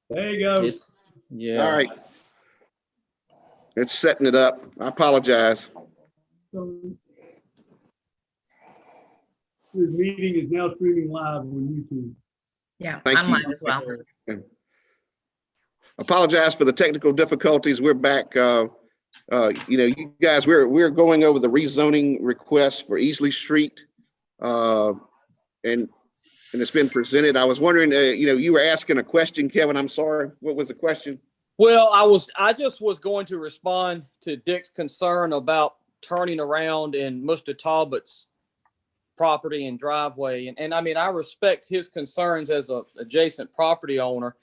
There you go. All right. It's setting it up. I apologize. So, this meeting is now streaming live on YouTube. Yeah, Thank I'm you. live as well. Apologize for the technical difficulties. We're back. You guys, we're going over the rezoning request for Easley Street, and it's been presented. I was wondering, you were asking a question, Kevin. I'm sorry. What was the question? Well, I just was going to respond to Dick's concern about turning around in Mr. Talbot's property and driveway. And I mean, I respect his concerns as a adjacent property owner,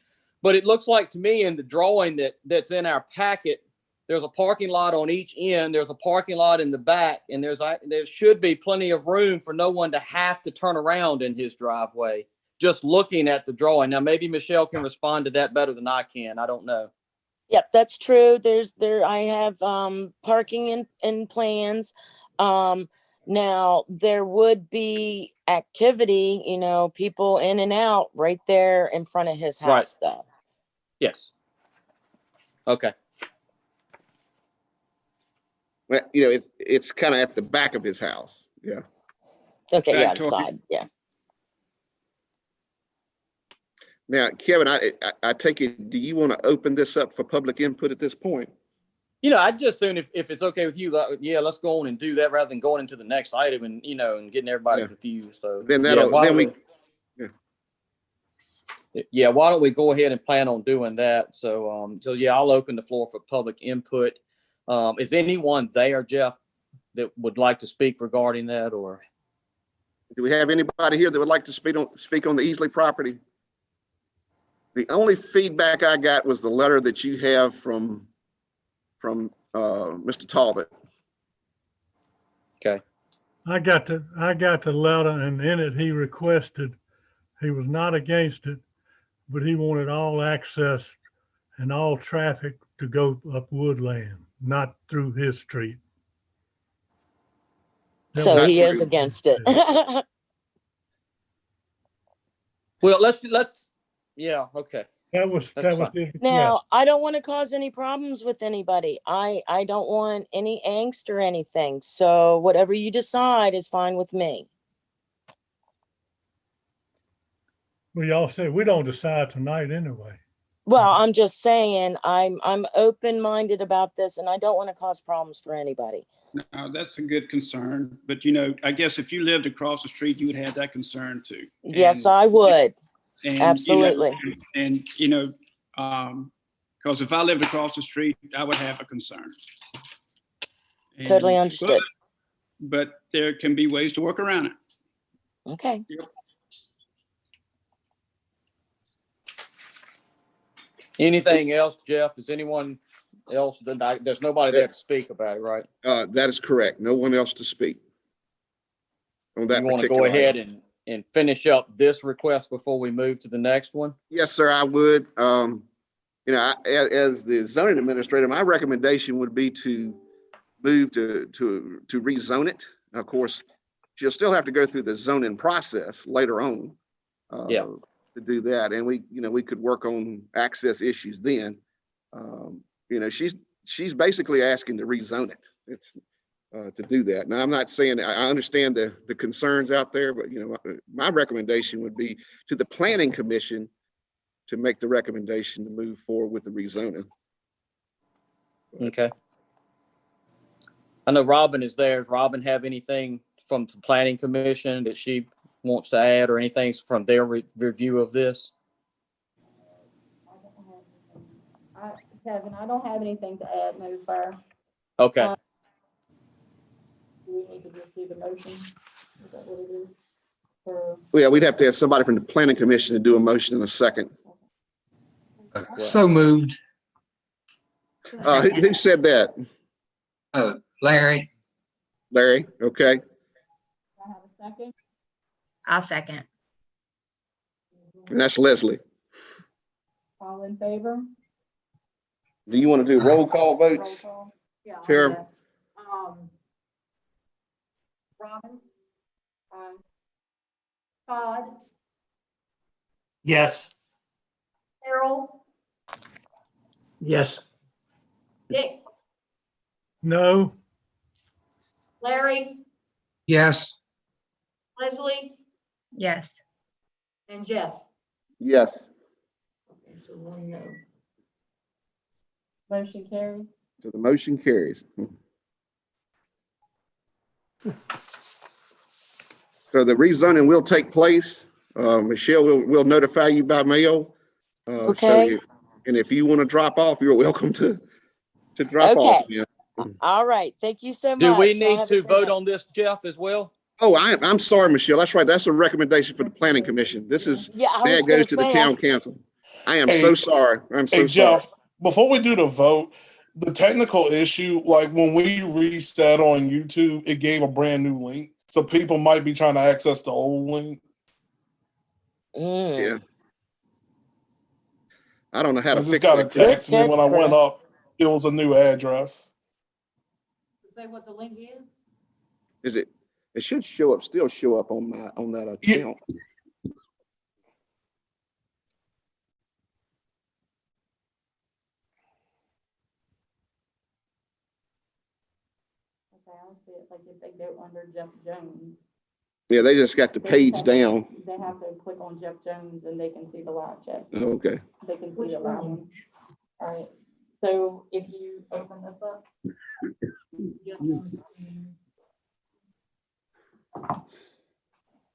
but it looks like to me in the drawing that's in our packet, there's a parking lot on each end. There's a parking lot in the back, and there should be plenty of room for no one to have to turn around in his driveway. Just looking at the drawing. Now, maybe Michelle can respond to that better than I can. I don't know. Yep, that's true. I have parking in plans. Now there would be activity, people in and out right there in front of his house, though. Yes. Okay. Well, it's kind of at the back of his house. Yeah. Okay, yeah, the side, yeah. Now, Kevin, I take it, do you want to open this up for public input at this point? I'd just soon, if it's okay with you, let's go on and do that rather than going into the next item and, and getting everybody confused. So then why don't we go ahead and plan on doing that? So, I'll open the floor for public input. Is anyone there, Jeff, that would like to speak regarding that, or? Do we have anybody here that would like to speak on the Easley property? The only feedback I got was the letter that you have from Mr. Talbot. Okay. I got the letter, and in it he requested, he was not against it, but he wanted all access and all traffic to go up Woodland, not through his street. So he is against it. Well, let's yeah, okay. That was his request. Now, I don't want to cause any problems with anybody. I don't want any angst or anything. So whatever you decide is fine with me. We all say we don't decide tonight anyway. Well, I'm just saying I'm open-minded about this, and I don't want to cause problems for anybody. No, that's a good concern. But, I guess if you lived across the street, you would have that concern too. Yes, I would. Absolutely. Because if I lived across the street, I would have a concern. Totally understood. But there can be ways to work around it. Okay. Yep. Anything else, Jeff? Is anyone else? There's nobody there to speak about it, right? That is correct. No one else to speak on that. You want to go ahead and finish up this request before we move to the next one? Yes, sir, I would. As the zoning administrator, my recommendation would be to move to rezone it. Of course, you'll still have to go through the zoning process later on. To do that, and we could work on access issues then. She's basically asking to rezone it. It's to do that. Now, I'm not saying I understand the concerns out there, but my recommendation would be to the planning commission to make the recommendation to move forward with the rezoning. Okay. I know Robin is there. Does Robin have anything from the planning commission that she wants to add, or anything from their review of this? Kevin, I don't have anything to add, no, sir. Okay. Do we need to just do the motion? Is that what it is? Yeah, we'd have to have somebody from the planning commission to do a motion in a second. So moved. Who said that? Larry. Larry, okay. Do I have a second? I'll second. And that's Leslie. All in favor? Do you want to do roll call votes? Roll call. Yeah. Tara? Yes. Robin? Todd? Yes. Harold? Yes. Dick, No, Larry, yes, Leslie, Yes. and Jeff. Yes. Okay, so 1 no. Motion carries. So the motion carries. So the rezoning will take place. Michelle will notify you by mail. Okay. And if you want to drop off, you're welcome to drop Okay. off. Yeah. All right. Thank you so much. Do we Y'all need have a to good vote night. on this, Jeff, as well? Oh, I'm sorry, Michelle. That's right. That's a recommendation for the planning commission. This is, Yeah, I now was it gonna goes to the say, town council. I am Hey, so sorry. I'm so Hey, sorry. Jeff, before we do the vote, the technical issue, like when we reset on YouTube, it gave a brand new link. So people might be trying to access the old link. Yeah. I don't know how I to just fix got a that. Chris. text, and then when I went up, it was a new address. Say what the link is? Is it? It should show up, still show up on that account. Okay, I see it, like if they go under Jeff Jones, Yeah, they just got the page down. they have to click on Jeff Jones and they can see the live chat. Okay. They can see the live one. All right, so if you open this up. Jeff Jones.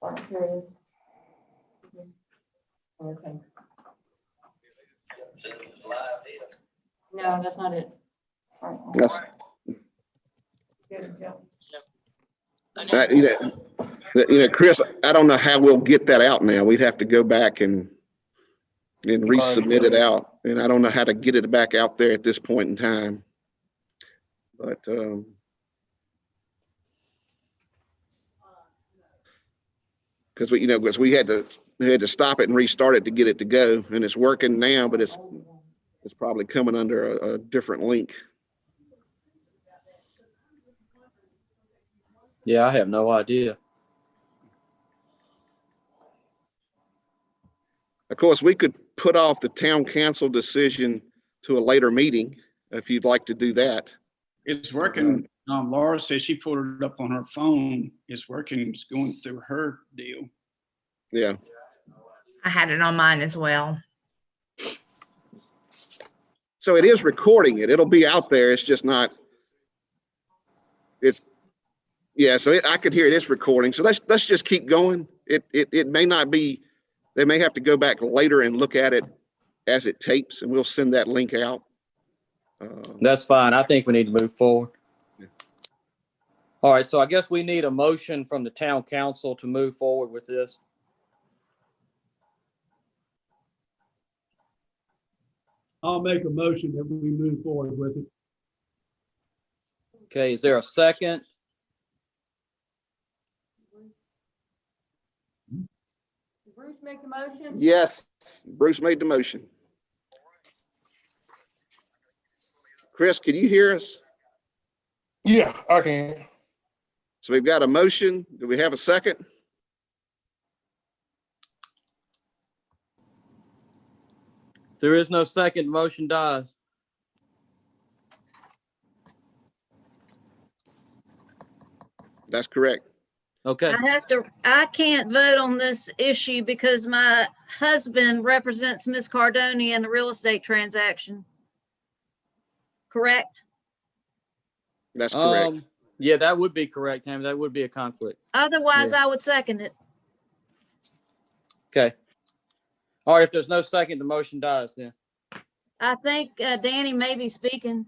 All right, here it is. Okay. No, that's not it. All right. Yes. Good, Jeff. Chris, I don't know how we'll get that out now. We'd have to go back and resubmit it out. And I don't know how to get it back out there at this point in time. But, because we had to stop it and restart it to get it to go, and it's working now, but it's probably coming under a different link. Yeah, I have no idea. Of course, we could put off the town council decision to a later meeting if you'd like to do that. It's working. Laura says she pulled it up on her phone. It's working. It's going through her deal. Yeah. I had it on mine as well. So it is recording it. It'll be out there. It's just not. So I could hear it. It's recording. So let's just keep going. It may not be. They may have to go back later and look at it as it tapes, and we'll send that link out. That's fine. I think we need to move forward. Yeah. All right, so I guess we need a motion from the town council to move forward with this. I'll make a motion that we move forward with it. Okay, is there a second? Bruce make the motion? Yes, Bruce made the motion. Chris, can you hear us? Yeah, I can. So we've got a motion. Do we have a second? If there is no second, motion dies. That's correct. Okay. I can't vote on this issue because my husband represents Miss Cardoni in the real estate transaction. Correct? That's correct. Yeah, that would be correct, Tammy. That would be a conflict. Otherwise, Yeah. I would second it. Okay. All right, if there's no second, the motion dies then. I think Danny may be speaking.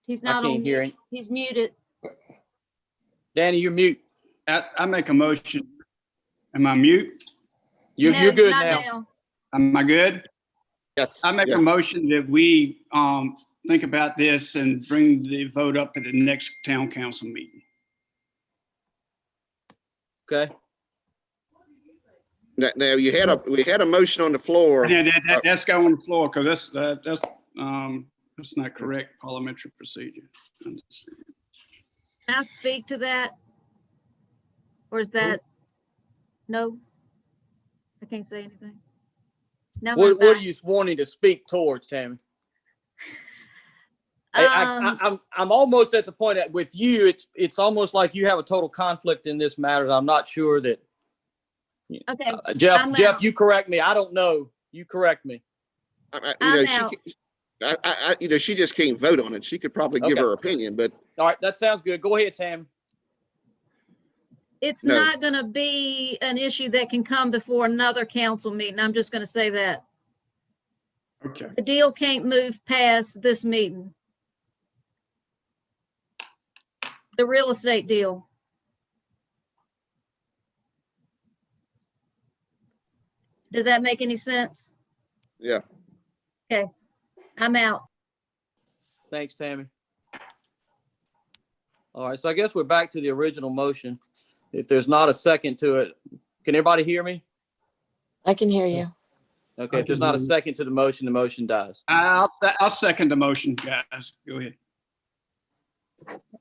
He's I not can't on. hear him. He's muted. Danny, you're mute. I make a motion. Am I mute? You're No, good not now. Am I good? Yes. I make a motion that we think about this and bring the vote up at the next town council meeting. Okay. Now we had a motion on the floor. Yeah, that's go on the floor because that's not correct parliamentary procedure. Can I speak to that? Or is that, no? I can't say anything. Never What mind. are you wanting to speak towards, Tammy? I'm almost at the point that with you, it's almost like you have a total conflict in this matter. I'm not sure that. Okay. Jeff, I'm Jeff, out. you correct me. I don't know. You correct me. I'm out. She just can't vote on it. She could probably give Okay. her opinion, but All right, that sounds good. Go ahead, Tam. It's No. not gonna be an issue that can come before another council meeting. I'm just gonna say that. Okay. The deal can't move past this meeting. The real estate deal. Does that make any sense? yeah. Okay, I'm out. Thanks, Tammy. All right, so I guess we're back to the original motion. If there's not a second to it, can everybody hear me? I can hear you. Okay, if there's not a second to the motion dies. I'll second the motion, guys. Go ahead.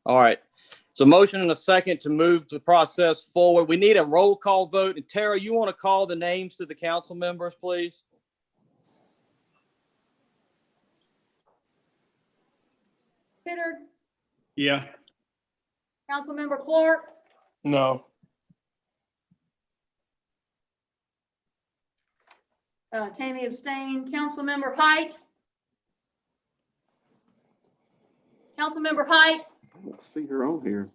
All right. So motion and a second to move the process forward. We need a roll call vote. And Tara, you want to call the names to the council members, please? Considered, Yeah. Councilmember Clark, No. Tammy abstained, Councilmember Height. Councilmember Height, I don't see her on here.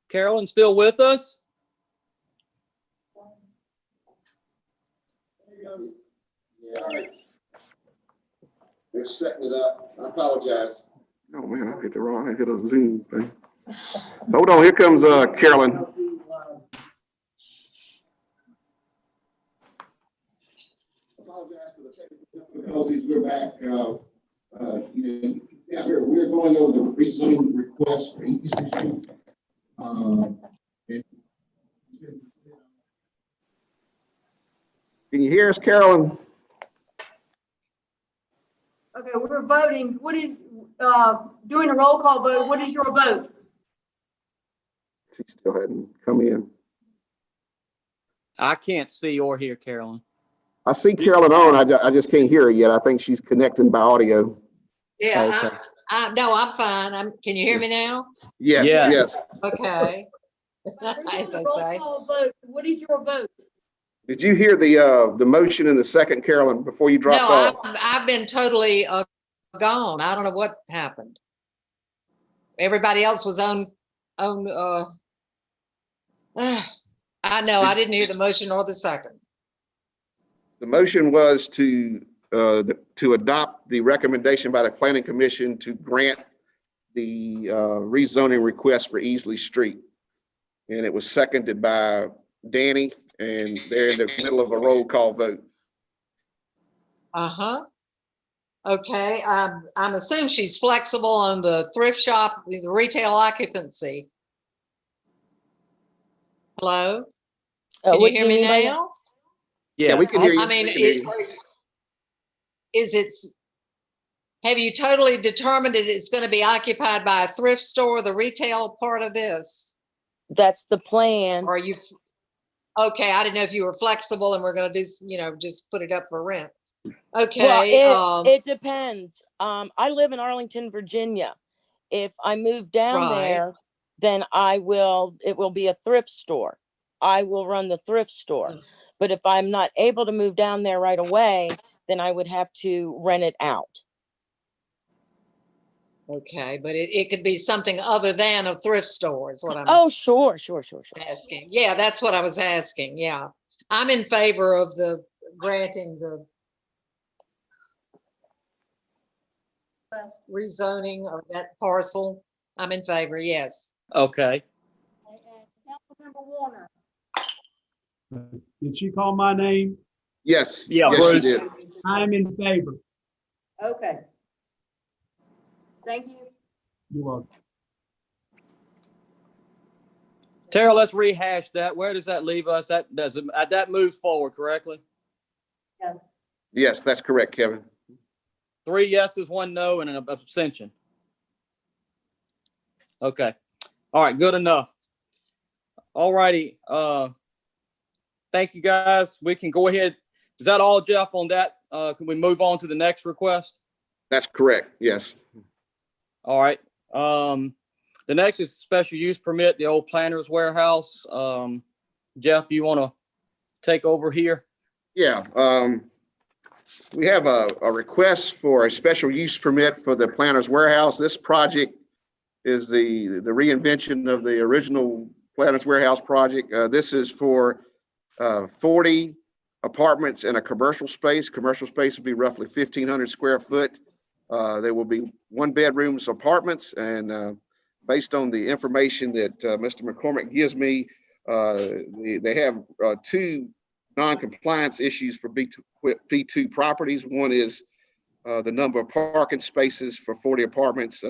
Carolyn still with us? They're setting it up. I apologize. Oh man, I hit a Zoom thing. Hold on, here comes Carolyn. Apologize for the technical difficulties. We're back. We're going over the rezoning request for Eastern Street. Can you hear us, Carolyn? okay, we're voting. What is, doing a roll call vote, what is your vote? She still hadn't come in. I can't see or hear Carolyn. I see Carolyn on. I just can't hear her yet. I think she's connecting by audio. Yeah, Okay. no, I'm fine. Can you hear me now? Yes, Yeah. yes. Okay. We're doing As a I roll say. call vote. What is your vote? Did you hear the motion in the second, Carolyn, before you dropped No, off? I've been totally gone. I don't know what happened. Everybody else was on, I know, I didn't hear the motion or the second. The motion was to adopt the recommendation by the Planning Commission to grant the rezoning request for Easley Street. And it was seconded by Danny, and they're in the middle of a roll call vote. Uh-huh. Okay, I'm assuming she's flexible on the thrift shop, the retail occupancy. Hello? Can you What do hear you me mean by that? now? Yeah, we can hear you. I mean, We can hear you. have you totally determined that it's going to be occupied by a thrift store, the retail part of this? That's the plan. Or are you, okay, I didn't know if you were flexible and we're going to do, just put it up for rent. Okay. Well, it depends. I live in Arlington, Virginia. If I move down Right. there, then it will be a thrift store. I will run the thrift store. But if I'm not able to move down there right away, then I would have to rent it out. Okay, but it could be something other than a thrift store is what I'm Oh, sure. asking. Yeah, that's what I was asking. Yeah. I'm in favor of the granting the rezoning of that parcel. I'm in favor, yes. Okay. And Councilmember Warner, Did she call my name? Yes. Yeah, yes, she Bruce. did. I'm in favor. okay. Thank you. You're welcome. Tara, let's rehash that. Where does that leave us? That moves forward correctly? Yes. Yes, that's correct, Kevin. 3 yeses, 1 no, and an abstention. Okay. All right, good enough. All righty. Thank you, guys. We can go ahead. Is that all, Jeff, on that? Can we move on to the next request? That's correct. Yes. All right. The next is special use permit, the old Planner's Warehouse. Jeff, you want to take over here? Yeah. We have a request for a special use permit for the Planner's Warehouse. This project is the reinvention of the original Planner's Warehouse project. This is for 40 apartments in a commercial space. Commercial space will be roughly 1,500 square foot. There will be 1-bedrooms apartments, and based on the information that Mr. McCormick gives me, they have 2 non-compliance issues for B2 properties. One is the number of parking spaces for 40 apartments.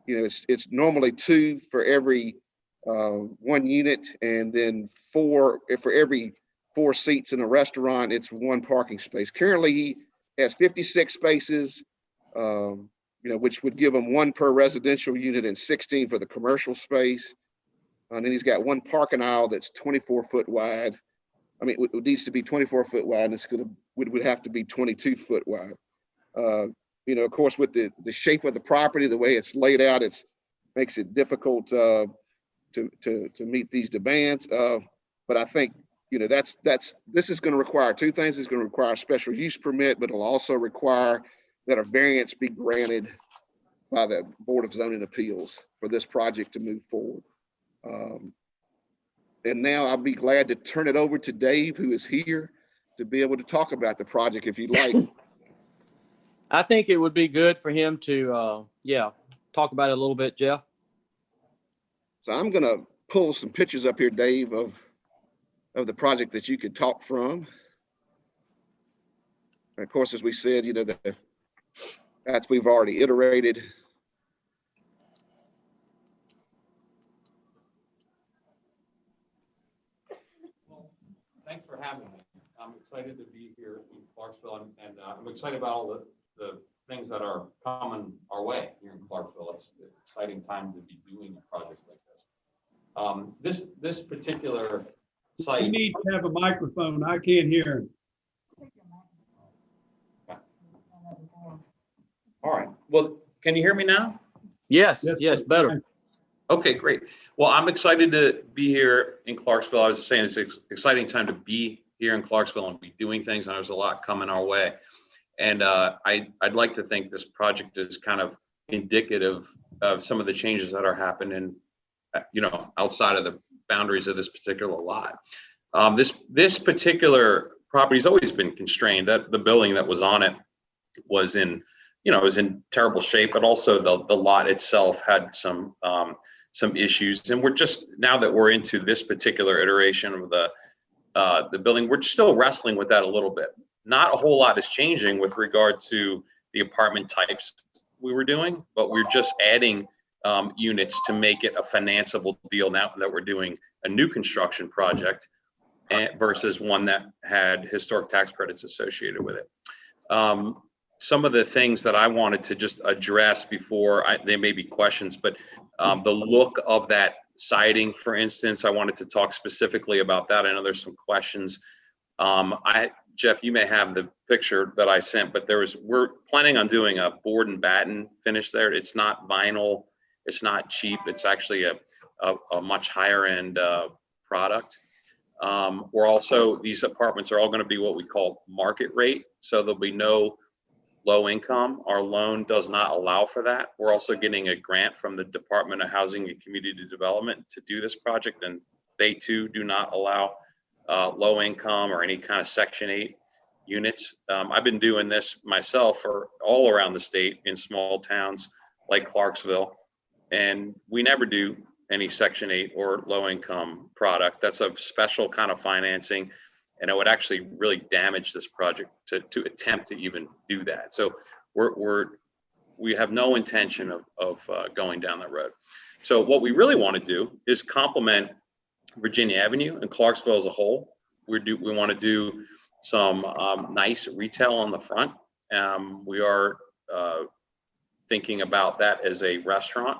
It's normally 2 for every 1 unit, and then 4 for every 4 seats in a restaurant. It's 1 parking space. Currently, he has 56 spaces, which would give him 1 per residential unit and 16 for the commercial space. And then he's got 1 parking aisle that's 24 foot wide. I mean, it needs to be 24 foot wide, and it's would have to be 22 foot wide. Of course, with the shape of the property, the way it's laid out, makes it difficult to meet these demands. But I think this is going to require 2 things. It's going to require a special use permit, but it'll also require that a variance be granted by the Board of Zoning Appeals for this project to move forward. And now I'll be glad to turn it over to Dave, who is here, to be able to talk about the project if you'd like. I think it would be good for him to, talk about it a little bit, Jeff. So I'm going to pull some pictures up here, Dave, of the project that you could talk from. And of course, as we said, that's we've already iterated. Thanks for having me. I'm excited to be here in Clarksville, and I'm excited about all the things that are coming our way here in Clarksville. It's an exciting time to be doing a project like this. This particular site. You need to have a microphone. I can't hear him. All right. Well, can you hear me now? Yes, better. Okay, great. Well, I'm excited to be here in Clarksville. I was saying it's an exciting time to be here in Clarksville and be doing things, and there's a lot coming our way. And I'd like to think this project is kind of indicative of some of the changes that are happening, outside of the boundaries of this particular lot. This particular property has always been constrained. That the building that was on it was in terrible shape, but also the lot itself had some issues. And we're just, now that we're into this particular iteration of the building, we're still wrestling with that a little bit. Not a whole lot is changing with regard to the apartment types we were doing, but we're just adding units to make it a financeable deal now that we're doing a new construction project versus one that had historic tax credits associated with it. Some of the things that I wanted to just address before there may be questions, but the look of that siding, for instance, I wanted to talk specifically about that. I know there's some questions. Jeff, you may have the picture that I sent, but we're planning on doing a board and batten finish there. It's not vinyl, it's not cheap. It's actually a much higher end product. These apartments are all going to be what we call market rate. So there'll be no low income. Our loan does not allow for that. We're also getting a grant from the Department of Housing and Community Development to do this project, and they too do not allow low income or any kind of Section 8 units. I've been doing this myself for all around the state in small towns like Clarksville, and we never do any Section 8 or low income product. That's a special kind of financing, and it would actually really damage this project to attempt to even do that. So we have no intention of going down that road. So what we really want to do is complement Virginia Avenue and Clarksville as a whole. We want to do some nice retail on the front. We are thinking about that as a restaurant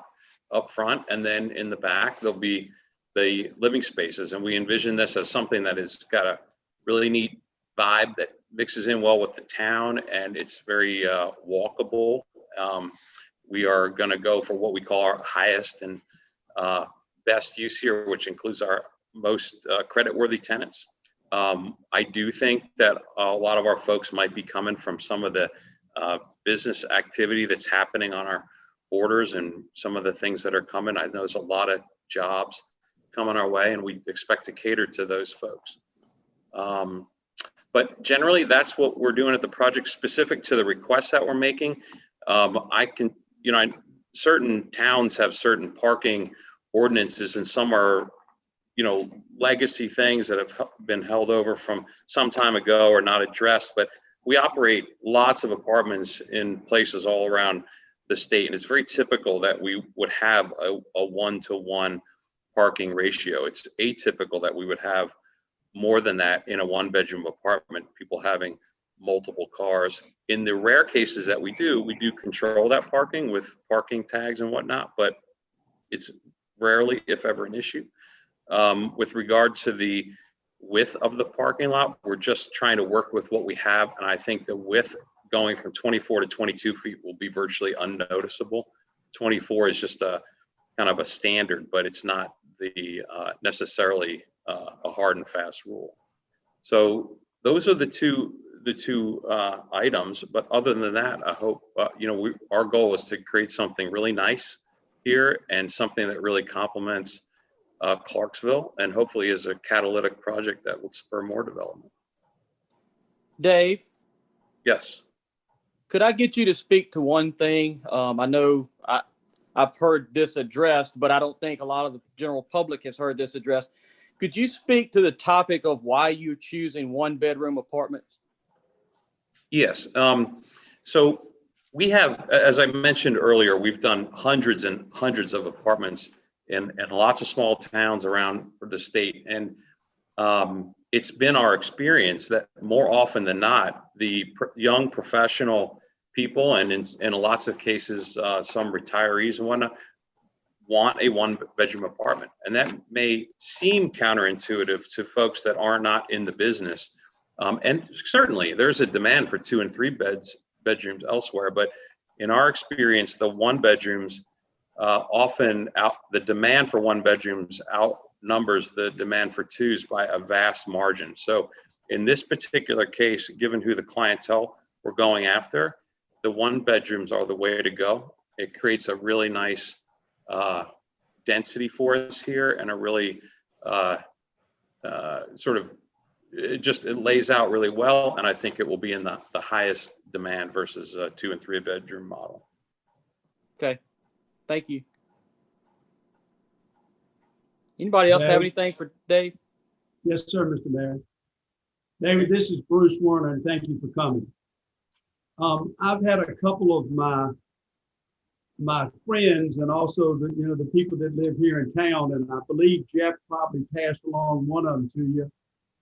up front, and then in the back there'll be the living spaces, and we envision this as something that has got a really neat vibe that mixes in well with the town, and it's very walkable. We are going to go for what we call our highest and best use here, which includes our most creditworthy tenants. I do think that a lot of our folks might be coming from some of the business activity that's happening on our borders and some of the things that are coming. I know there's a lot of jobs coming our way, and we expect to cater to those folks. But generally, that's what we're doing at the project. Specific to the requests that we're making, I can, certain towns have certain parking ordinances, and some are, legacy things that have been held over from some time ago or not addressed. But we operate lots of apartments in places all around the state, and it's very typical that we would have a 1-to-1 parking ratio. It's atypical that we would have more than that in a 1-bedroom apartment, people having multiple cars. In the rare cases that we do control that parking with parking tags and whatnot, but it's rarely, if ever, an issue. With regard to the width of the parking lot, we're just trying to work with what we have. And I think the width going from 24 to 22 feet will be virtually unnoticeable. 24 is just a kind of a standard, but it's not the necessarily a hard and fast rule. So those are the two items. But other than that, I hope, our goal is to create something really nice here and something that really complements Clarksville, and hopefully is a catalytic project that will spur more development. Dave? Yes. Could I get you to speak to one thing? I know I've heard this addressed, but I don't think a lot of the general public has heard this addressed. Could you speak to the topic of why you're choosing 1-bedroom apartments? Yes. So we have, as I mentioned earlier, we've done hundreds and hundreds of apartments in lots of small towns around the state. And it's been our experience that more often than not, the young professional people, and in lots of cases, some retirees and whatnot, want a 1-bedroom apartment. And that may seem counterintuitive to folks that are not in the business. And certainly there's a demand for 2 and 3 bedrooms elsewhere. But in our experience, the 1-bedrooms often the demand for 1-bedrooms outnumbers the demand for 2s by a vast margin. So in this particular case, given who the clientele we're going after, the 1-bedrooms are the way to go. It creates a really nice density for us here, and a really it lays out really well. And I think it will be in the highest demand versus a 2 and 3 bedroom model. Okay. Thank you. Anybody else have anything for Dave? Yes, sir, Mr. Mayor. David, this is Bruce Warner, and thank you for coming. I've had a couple of my friends, and also the people that live here in town, and I believe Jeff probably passed along one of them to you.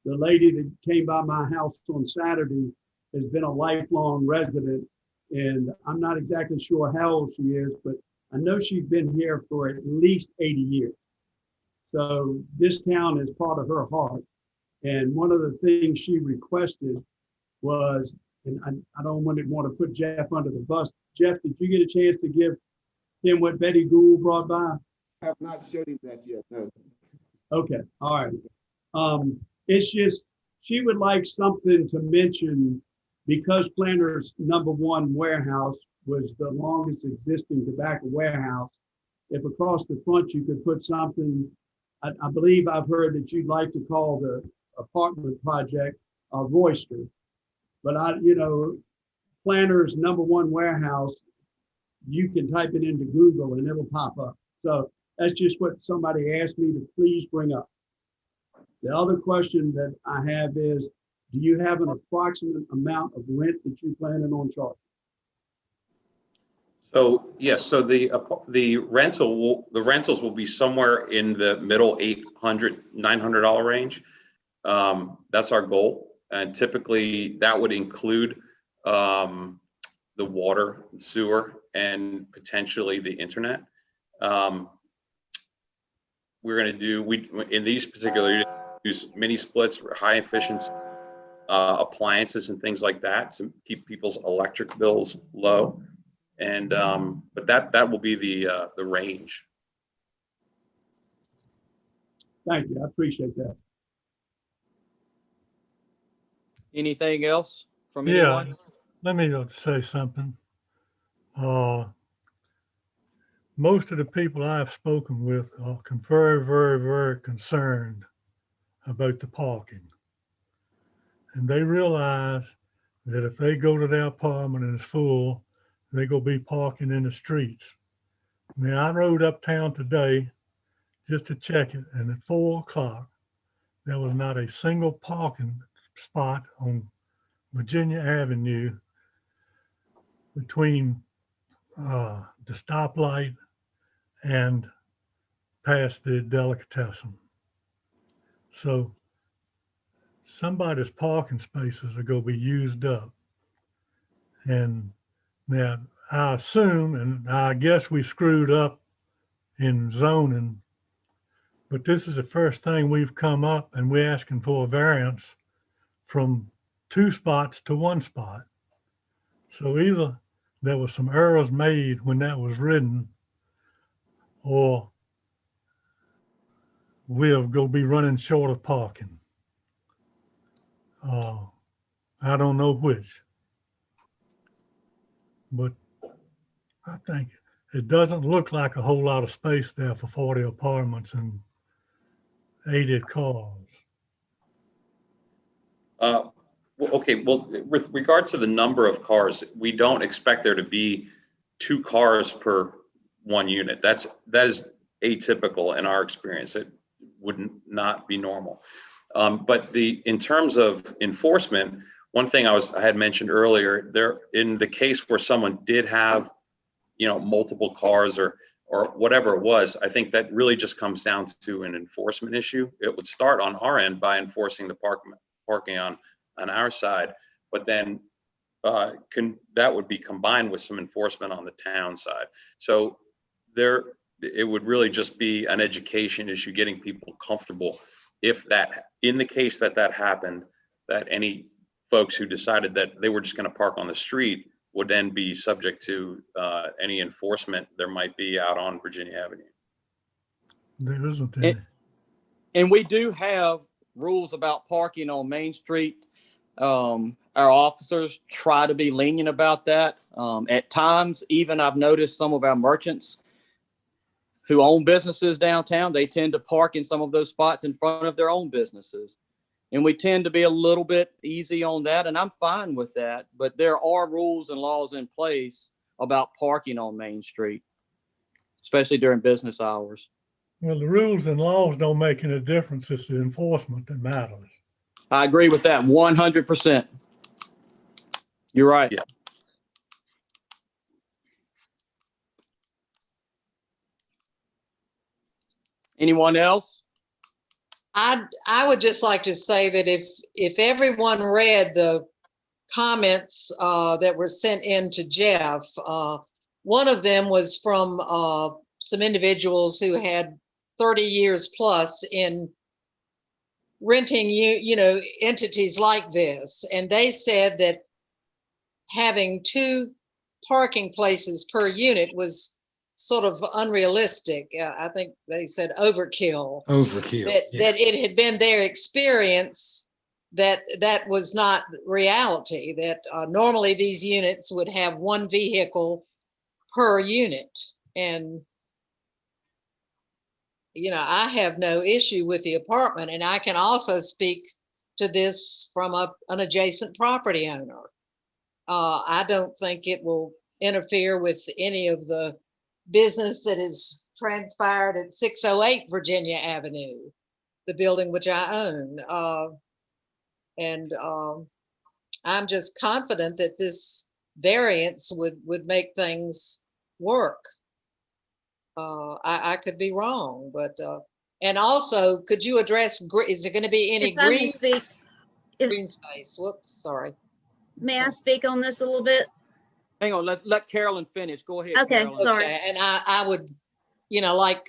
The lady that came by my house on Saturday has been a lifelong resident, and I'm not exactly sure how old she is, but I know she's been here for at least 80 years. So this town is part of her heart. And one of the things she requested was, and I don't want to put Jeff under the bus. Jeff, did you get a chance to give him what Betty Gould brought by? I have not showed him that yet, no. Okay, all right. It's just, she would like something to mention, because Planter's #1 warehouse was the longest existing tobacco warehouse. If across the front you could put something, I believe I've heard that you'd like to call the apartment project Royster. But Planter's #1 warehouse, you can type it into Google and it'll pop up. So that's just what somebody asked me to please bring up. The other question that I have is, do you have an approximate amount of rent that you're planning on charging? So yes, so the rentals will be somewhere in the middle $800-900 range. That's our goal, and typically that would include the water, sewer, and potentially the internet. We're going to do in these particular use mini splits, high efficiency appliances and things like that to keep people's electric bills low. And but that will be the range. Thank you. I appreciate that. Anything else from Yeah, anyone? let me say something. Most of the people I've spoken with are very, very, very concerned about the parking. And they realize that if they go to their apartment and it's full, they're going to be parking in the streets. Now, I rode uptown today just to check it, and at 4 o'clock, there was not a single parking spot on Virginia Avenue between the stoplight and past the delicatessen. So somebody's parking spaces are going to be used up. And now I assume, and I guess we screwed up in zoning, but this is the first thing we've come up and we're asking for a variance from 2 spots to 1 spot. So either there was some errors made when that was written, or we're going to be running short of parking. I don't know which, but I think it doesn't look like a whole lot of space there for 40 apartments and 80 cars. Okay, well, with regard to the number of cars, we don't expect there to be 2 cars per 1 unit. That is atypical in our experience. It would not be normal. But in terms of enforcement, one thing I had mentioned earlier, there in the case where someone did have, multiple cars or whatever it was, I think that really just comes down to an enforcement issue. It would start on our end by enforcing the parking on our side, but then that would be combined with some enforcement on the town side. So it would really just be an education issue, getting people comfortable. If that, in the case that happened, that any folks who decided that they were just going to park on the street would then be subject to any enforcement there might be out on Virginia Avenue. There isn't any. And we do have rules about parking on Main Street. Our officers try to be lenient about that. At times, even I've noticed some of our merchants who own businesses downtown, they tend to park in some of those spots in front of their own businesses. And we tend to be a little bit easy on that, and I'm fine with that. But there are rules and laws in place about parking on Main Street, especially during business hours. Well, the rules and laws don't make any difference. It's the enforcement that matters. I agree with that 100%. You're right. Yeah. Anyone else? I would just like to say that if everyone read the comments that were sent in to Jeff, one of them was from some individuals who had 30 years plus in renting entities like this, and they said that having 2 parking places per unit was sort of unrealistic. I think they said overkill. Overkill. That it had been their experience that was not reality, that normally these units would have 1 vehicle per unit. And, I have no issue with the apartment, and I can also speak to this from an adjacent property owner. I don't think it will interfere with any of the business that is transpired at 608 Virginia Avenue, the building which I own. I'm just confident that this variance would make things work. I could be wrong, but and also, could you address, is there going to be any If I may speak, green space? Whoops, sorry. may I speak on this a little bit? Hang on, let Carolyn finish. Go ahead, Okay, Carolyn. sorry. Okay, and I would, like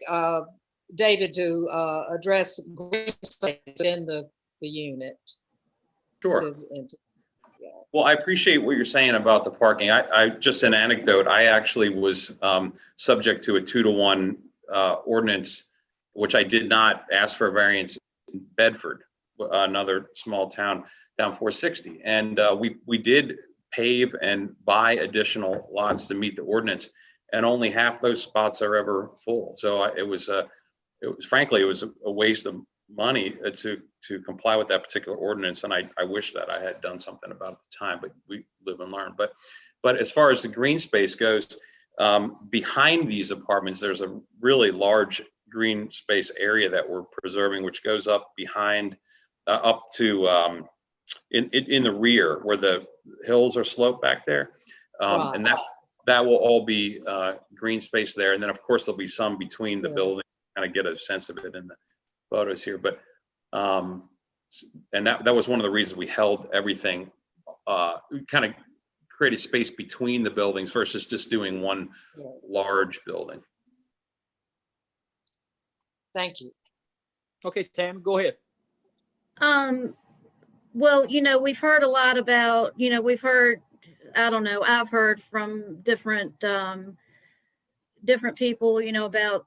David to address green space in the unit. Sure. live into. Well, I appreciate what you're saying about the parking. I just an anecdote. I actually was subject to a 2-to-1 ordinance, which I did not ask for a variance in Bedford, another small town down 460. And we did pave and buy additional lots to meet the ordinance, and only half those spots are ever full. So it was frankly, it was a waste of money to comply with that particular ordinance, and I wish that I had done something about it at the time, but we live and learn. But as far as the green space goes, behind these apartments, there's a really large green space area that we're preserving, which goes up behind, up to in the rear where the hills are sloped back there, and that will all be green space there. And then of course there'll be some between the buildings, kind of get a sense of it in the photos here. But and that was one of the reasons we held everything, kind of created space between the buildings versus just doing one large building. Thank you. Okay, Tam, go ahead. Well, we've heard a lot about, we've heard, I don't know, I've heard from different people, about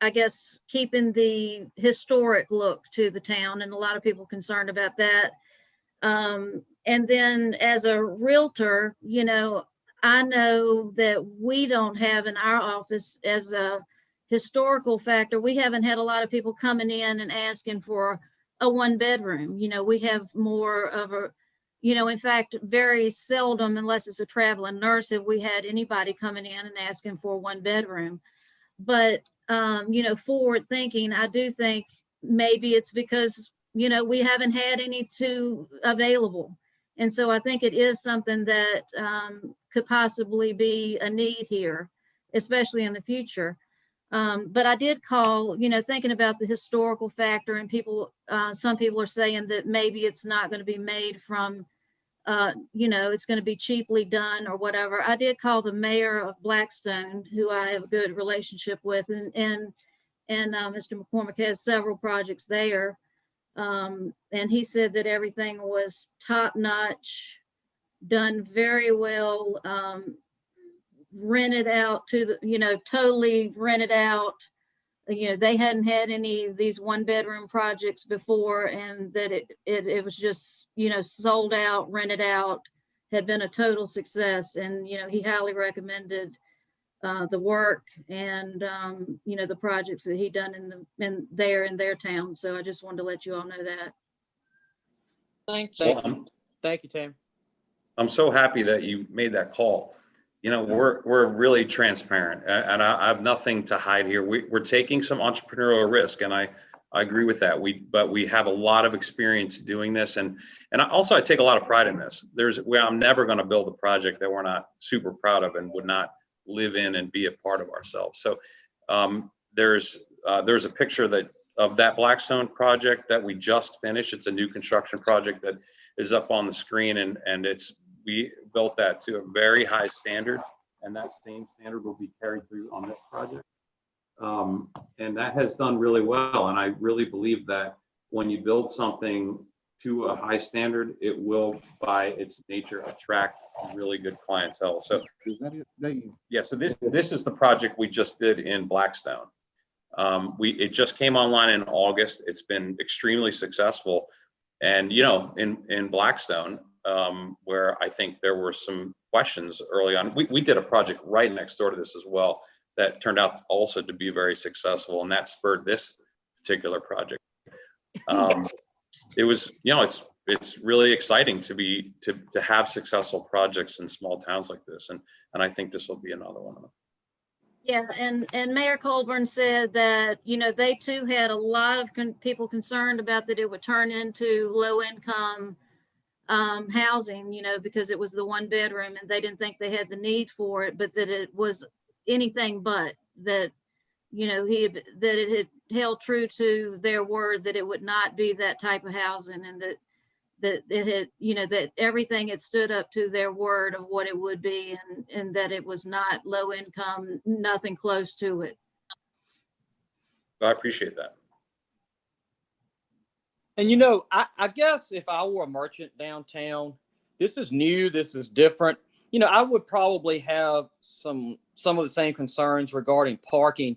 I guess, keeping the historic look to the town, and a lot of people concerned about that. And then as a realtor, I know that we don't have in our office as a historical factor, we haven't had a lot of people coming in and asking for a 1-bedroom. We have more of a, in fact, very seldom, unless it's a traveling nurse, have we had anybody coming in and asking for a 1-bedroom. But, forward thinking, I do think maybe it's because, we haven't had any available. And so I think it is something that could possibly be a need here, especially in the future. But I did call, thinking about the historical factor, and some people are saying that maybe it's not going to be made from, it's going to be cheaply done or whatever. I did call the mayor of Blackstone, who I have a good relationship with, and Mr. McCormick has several projects there. And he said that everything was top notch, done very well, rented out to the, totally rented out. They hadn't had any of these 1-bedroom projects before, and that it was just, sold out, rented out, had been a total success. And, he highly recommended the work and, the projects that he done in their town. So I just wanted to let you all know that. Thank you. Well, Thank you, Tam. I'm so happy that you made that call. We're really transparent, and I have nothing to hide here. We're taking some entrepreneurial risk, and I agree with that. But we have a lot of experience doing this, and I take a lot of pride in this. I'm never going to build a project that we're not super proud of and would not live in and be a part of ourselves. So there's a picture of that Blackstone project that we just finished. It's a new construction project that is up on the screen, and we built that to a very high standard, and that same standard will be carried through on this project. And that has done really well. And I really believe that when you build something to a high standard, it will, by its nature, attract really good clientele. So Is that it? yeah, so this is the project we just did in Blackstone. It just came online in August. It's been extremely successful. And, in Blackstone, where I think there were some questions early on, we did a project right next door to this as well that turned out also to be very successful, and that spurred this particular project. It was, it's really exciting to have successful projects in small towns like this, and I think this will be another one of them. Yeah, and Mayor Colburn said that, they too had a lot of people concerned about that it would turn into low-income housing, because it was the 1-bedroom, and they didn't think they had the need for it, but that it was anything but that, that it had held true to their word that it would not be that type of housing, and that it had, that everything had stood up to their word of what it would be, and that it was not low income, nothing close to it. I appreciate that. And I guess if I were a merchant downtown, this is new, this is different. I would probably have some of the same concerns regarding parking.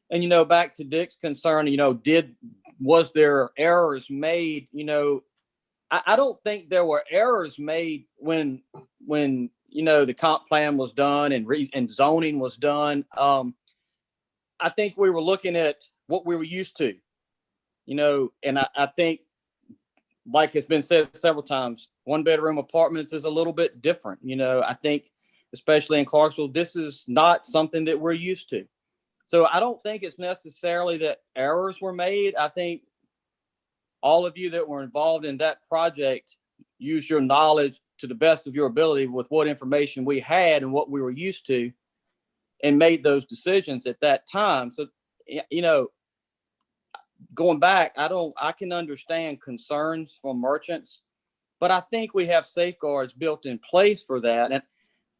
And back to Dick's concern, was there errors made? I don't think there were errors made when the comp plan was done and zoning was done. I think we were looking at what we were used to, and I think, like it's been said several times, 1-bedroom apartments is a little bit different. I think, especially in Clarksville, this is not something that we're used to. So I don't think it's necessarily that errors were made. I think all of you that were involved in that project used your knowledge to the best of your ability with what information we had and what we were used to, and made those decisions at that time. So, going back, I can understand concerns from merchants, but I think we have safeguards built in place for that.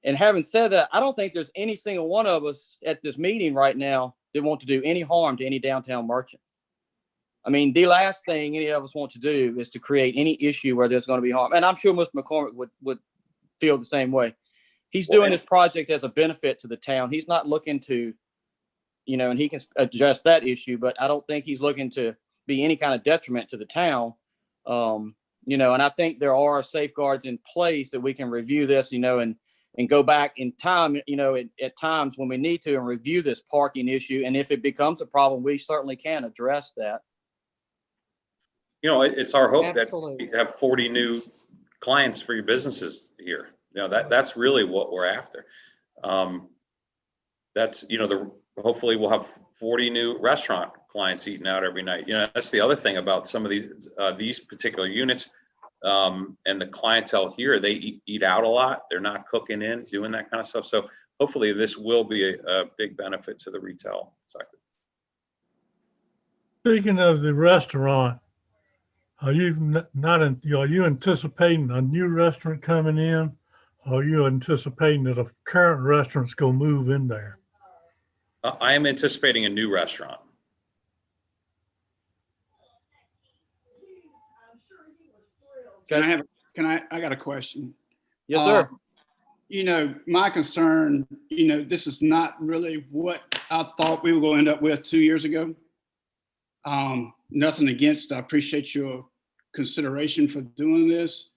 And having said that, I don't think there's any single one of us at this meeting right now that want to do any harm to any downtown merchant. I mean, the last thing any of us want to do is to create any issue where there's going to be harm. And I'm sure Mr. McCormick would feel the same way. He's doing this project as a benefit to the town. He's not looking to, and he can address that issue, but I don't think he's looking to be any kind of detriment to the town. And I think there are safeguards in place that we can review this, and go back in time, at times when we need to, and review this parking issue. And if it becomes a problem, we certainly can address that. It's our hope Absolutely. that you have 40 new clients for your businesses here. That's really what we're after. That's, hopefully we'll have 40 new restaurant clients eating out every night. That's the other thing about some of these particular units, and the clientele here. They eat out a lot. They're not cooking in, doing that kind of stuff. So hopefully this will be a big benefit to the retail sector. Speaking of the restaurant, are you anticipating a new restaurant coming in? Or are you anticipating that a current restaurant's gonna move in there? I am anticipating a new restaurant. I got a question. Yes, sir. My concern, this is not really what I thought we were going to end up with 2 years ago. Nothing against, I appreciate your consideration for doing this.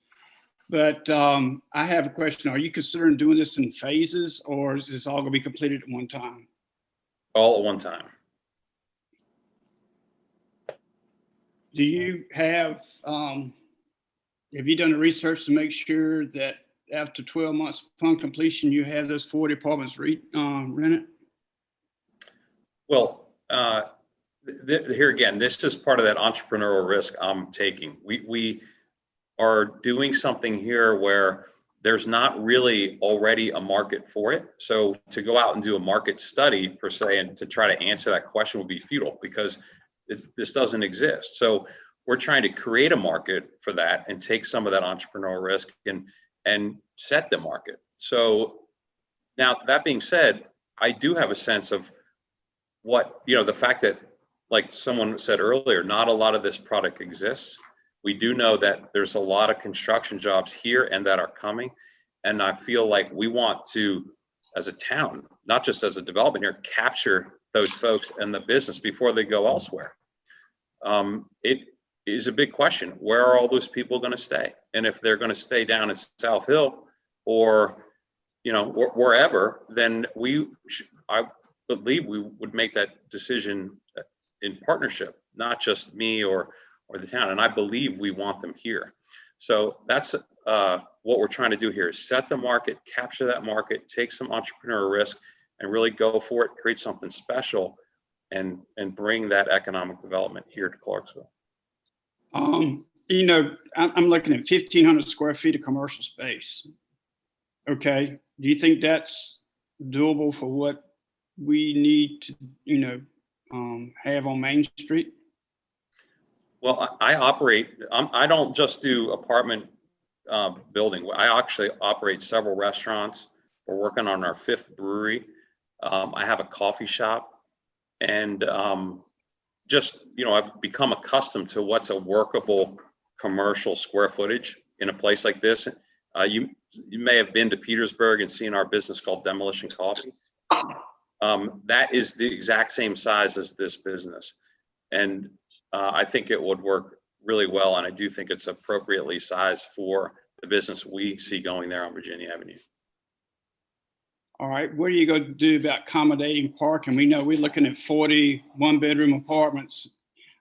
But I have a question. Are you considering doing this in phases, or is this all going to be completed at one time? All at one time. Do you have you done the research to make sure that after 12 months upon completion, you have those 40 apartments rented? Well, here again, this is part of that entrepreneurial risk I'm taking. We are doing something here where there's not really already a market for it. So to go out and do a market study per se, and to try to answer that question would be futile, because this doesn't exist. So we're trying to create a market for that and take some of that entrepreneurial risk and set the market. So now, that being said, I do have a sense of what, the fact that, like someone said earlier, not a lot of this product exists. We do know that there's a lot of construction jobs here and that are coming. And I feel like we want to, as a town, not just as a development here, capture those folks and the business before they go elsewhere. It is a big question. Where are all those people going to stay? And if they're going to stay down in South Hill or, wherever, then I believe we would make that decision in partnership, not just me or the town. And I believe we want them here. So that's what we're trying to do here, is set the market, capture that market, take some entrepreneurial risk, and really go for it, create something special, and bring that economic development here to Clarksville. I'm looking at 1,500 square feet of commercial space. Okay, do you think that's doable for what we need to, have on Main Street? Well, I don't just do apartment building. I actually operate several restaurants. We're working on our 5th brewery. I have a coffee shop, and just, I've become accustomed to what's a workable commercial square footage in a place like this. You may have been to Petersburg and seen our business called Demolition Coffee. That is the exact same size as this business. And I think it would work really well. And I do think it's appropriately sized for the business we see going there on Virginia Avenue. All right, what are you going to do about accommodating parking? We know we're looking at 40 one-bedroom apartments.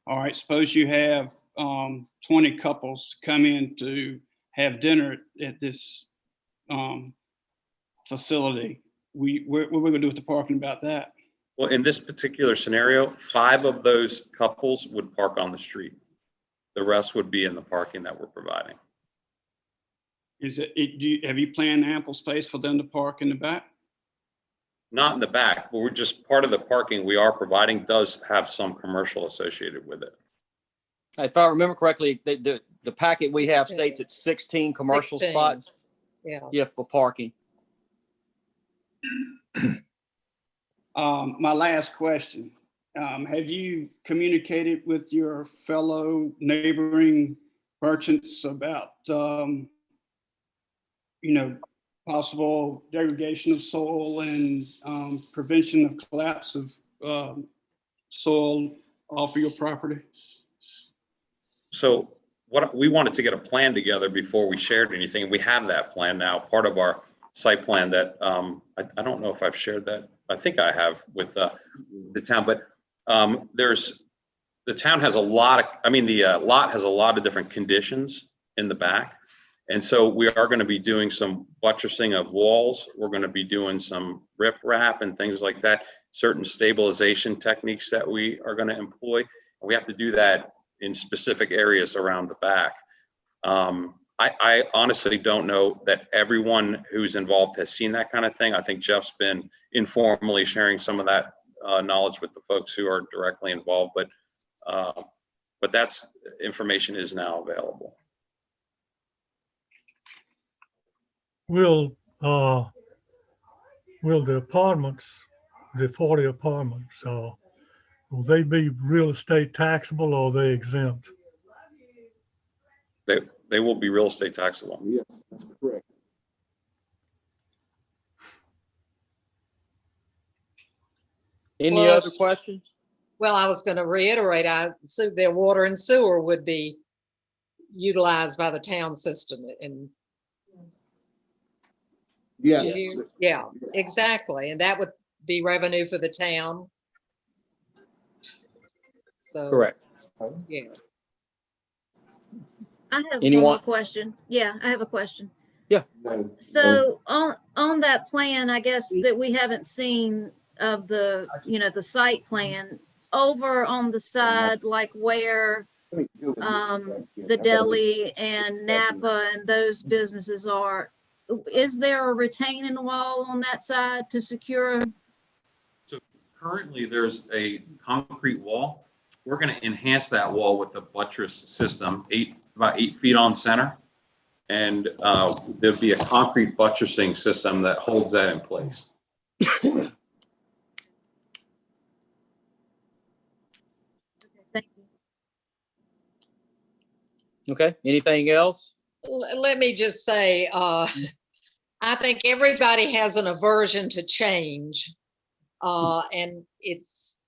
All right, suppose you have 20 couples come in to have dinner at this facility. What are we going to do with the parking about that? Well, in this particular scenario, 5 of those couples would park on the street. The rest would be in the parking that we're providing. Have you planned ample space for them to park in the back? Not in the back, but we're just part of the parking we are providing does have some commercial associated with it. If I remember correctly, the packet we have states it's 16 commercial 16. spots. Yeah. Yeah, for parking. My last question, have you communicated with your fellow neighboring merchants about, possible degradation of soil and prevention of collapse of soil off of your property? So we wanted to get a plan together before we shared anything. We have that plan now, part of our site plan that I don't know if I've shared that. I think I have with the town, but the town has a lot of, the lot has a lot of different conditions in the back. And so we are going to be doing some buttressing of walls. We're going to be doing some riprap and things like that, certain stabilization techniques that we are going to employ. We have to do that in specific areas around the back. I honestly don't know that everyone who's involved has seen that kind of thing. I think Jeff's been informally sharing some of that knowledge with the folks who are directly involved, but that's information is now available. Will the apartments, the 40 apartments, will they be real estate taxable or are they exempt? They will be real estate taxable. Yes, that's correct. Any Well, other questions? Well, I was going to reiterate, so their water and sewer would be utilized by the town system and Yes. yeah, exactly. And that would be revenue for the town. So, Correct. yeah. I have one Anyone? more question. Yeah, I have a question. Yeah. So on that plan, I guess that we haven't seen of the, the site plan over on the side, like where the deli and Napa and those businesses are, is there a retaining wall on that side to secure? So currently there's a concrete wall. We're going to enhance that wall with the buttress system, about 8 feet on center. And there'll be a concrete buttressing system that holds that in place. Thank you. Okay. Anything else? Let me just say, I think everybody has an aversion to change. And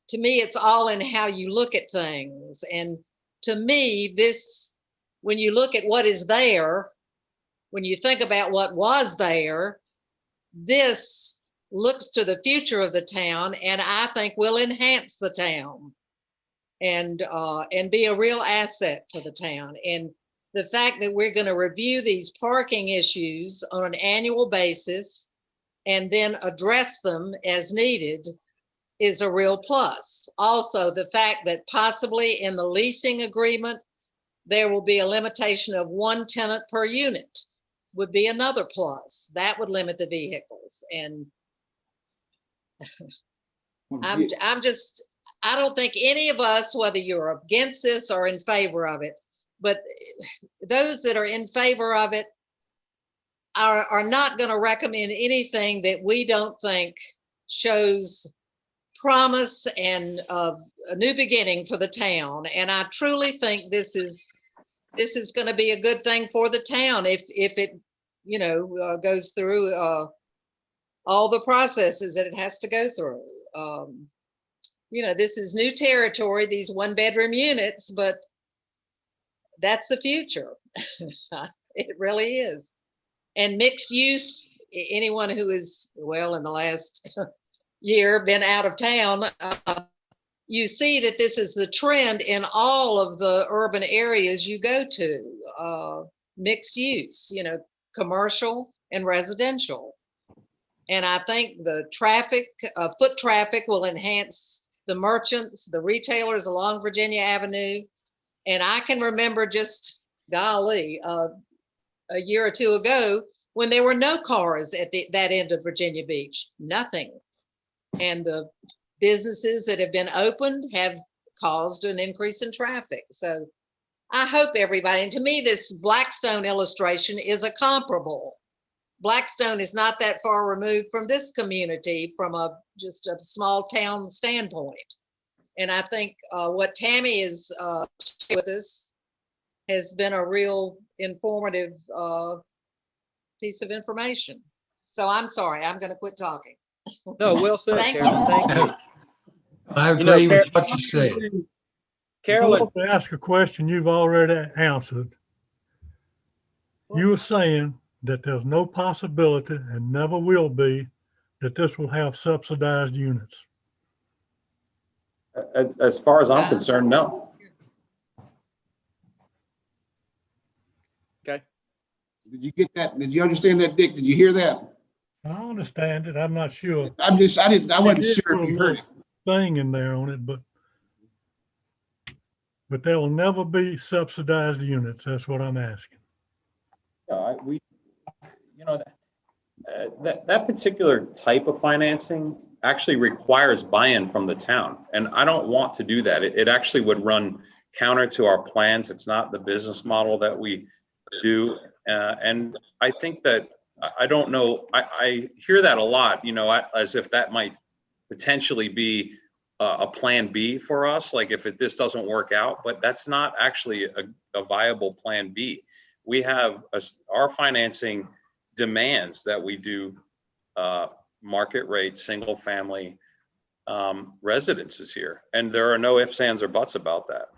to me, it's all in how you look at things. And to me, when you look at what is there, when you think about what was there, this looks to the future of the town, and I think will enhance the town and be a real asset to the town. And the fact that we're going to review these parking issues on an annual basis and then address them as needed is a real plus. Also, the fact that possibly in the leasing agreement, there will be a limitation of 1 tenant per unit would be another plus. That would limit the vehicles. And I don't think any of us, whether you're against this or in favor of it, but those that are in favor of it are not going to recommend anything that we don't think shows promise and a new beginning for the town. And I truly think this is going to be a good thing for the town if it, goes through all the processes that it has to go through. This is new territory, these 1-bedroom units, but that's the future. It really is. And mixed use, anyone who is, well, in the last year been out of town, you see that this is the trend in all of the urban areas you go to, mixed use, commercial and residential. And I think the traffic, foot traffic will enhance the merchants, the retailers along Virginia Avenue. And I can remember just, golly, a year or two ago when there were no cars at that end of Virginia Beach, nothing. And the businesses that have been opened have caused an increase in traffic. So I hope everybody, and to me, this Blackstone illustration is a comparable. Blackstone is not that far removed from this community from just a small town standpoint. And I think what Tammy is sharing with us has been a real informative piece of information. So I'm sorry, I'm going to quit talking. No, well said, Thank Carolyn. Thank you. I agree with what you said. I Carolyn, want to ask a question you've already answered. You were saying that there's no possibility and never will be that this will have subsidized units. As far as I'm concerned, no. okay. Did you get that? Did you understand that, Dick? Did you hear that? I understand it. I'm not sure. I wasn't It did sure put if a you heard little thing in there on it, but there will never be subsidized units. That's what I'm asking. That particular type of financing actually requires buy-in from the town, and I don't want to do that. It actually would run counter to our plans. It's not the business model that we do, and I think that I don't know. I hear that a lot, as if that might potentially be a plan B for us, like if this doesn't work out, but that's not actually a viable plan B. We have our financing demands that we do market rate, single family residences here. And there are no ifs, ands, or buts about that.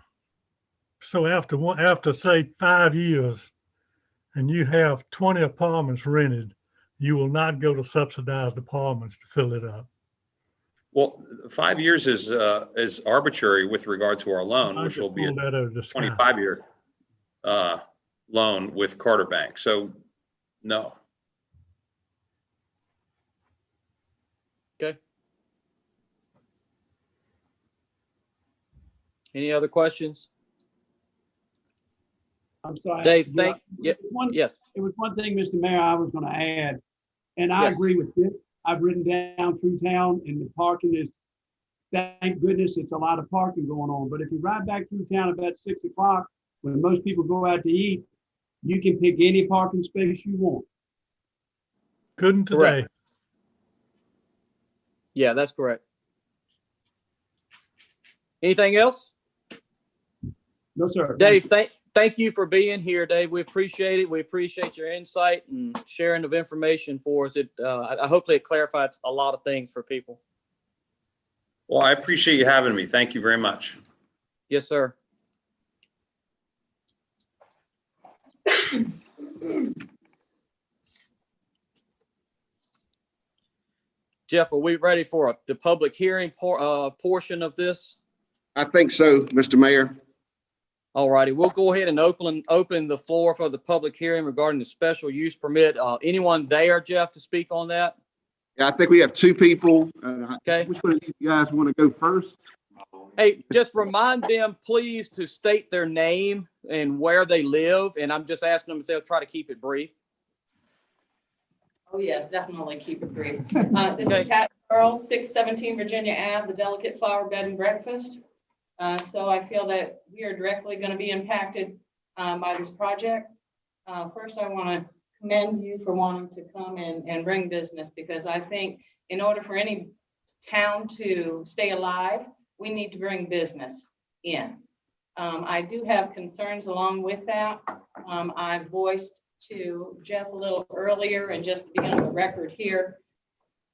So after say 5 years and you have 20 apartments rented, you will not go to subsidized apartments to fill it up. Well, 5 years is arbitrary with regard to our loan, which will be a 25-year loan with Carter Bank. So no. Okay. Any other questions? I'm sorry. Dave, Yes. yes. It was one thing, Mr. Mayor, I was going to add, and I Yes. agree with it. I've ridden down through town and the parking is, thank goodness, it's a lot of parking going on. But if you ride back through town about 6 o'clock, when most people go out to eat, you can pick any parking space you want. Couldn't today. Correct. Yeah, that's correct. Anything else? No, sir. Dave, thank you for being here, Dave. We appreciate it. We appreciate your insight and sharing of information for us. Hopefully it clarifies a lot of things for people. Well, I appreciate you having me. Thank you very much. Yes, sir. Jeff, are we ready for the public hearing portion of this? I think so, Mr. Mayor. All righty, we'll go ahead and open the floor for the public hearing regarding the special use permit. Anyone there, Jeff, to speak on that? Yeah, I think we have two people. Okay. Which one of you guys want to go first? Hey, just remind them, please, to state their name and where they live. And I'm just asking them if they'll try to keep it brief. Oh, yes, definitely keep it brief. This is Pat Earl, 617 Virginia Ave, the Delicate Flower Bed and Breakfast. So I feel that we are directly going to be impacted by this project. First, I want to commend you for wanting to come and bring business, because I think in order for any town to stay alive, we need to bring business in. I do have concerns along with that. I voiced to Jeff a little earlier and just to be on the record here.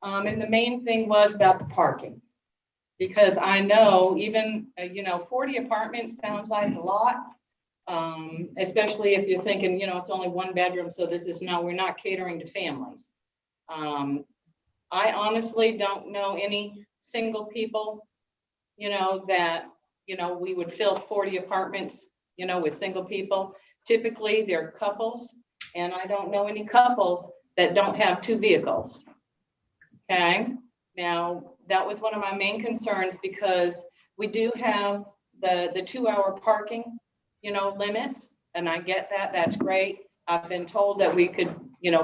And the main thing was about the parking. Because I know even, 40 apartments sounds like a lot. Especially if you're thinking, it's only one bedroom, so we're not catering to families. I honestly don't know any single people, that, we would fill 40 apartments, with single people. Typically, they're couples, and I don't know any couples that don't have 2 vehicles. Okay, now that was one of my main concerns because we do have the 2-hour parking, limits, and I get that, that's great. I've been told that we could,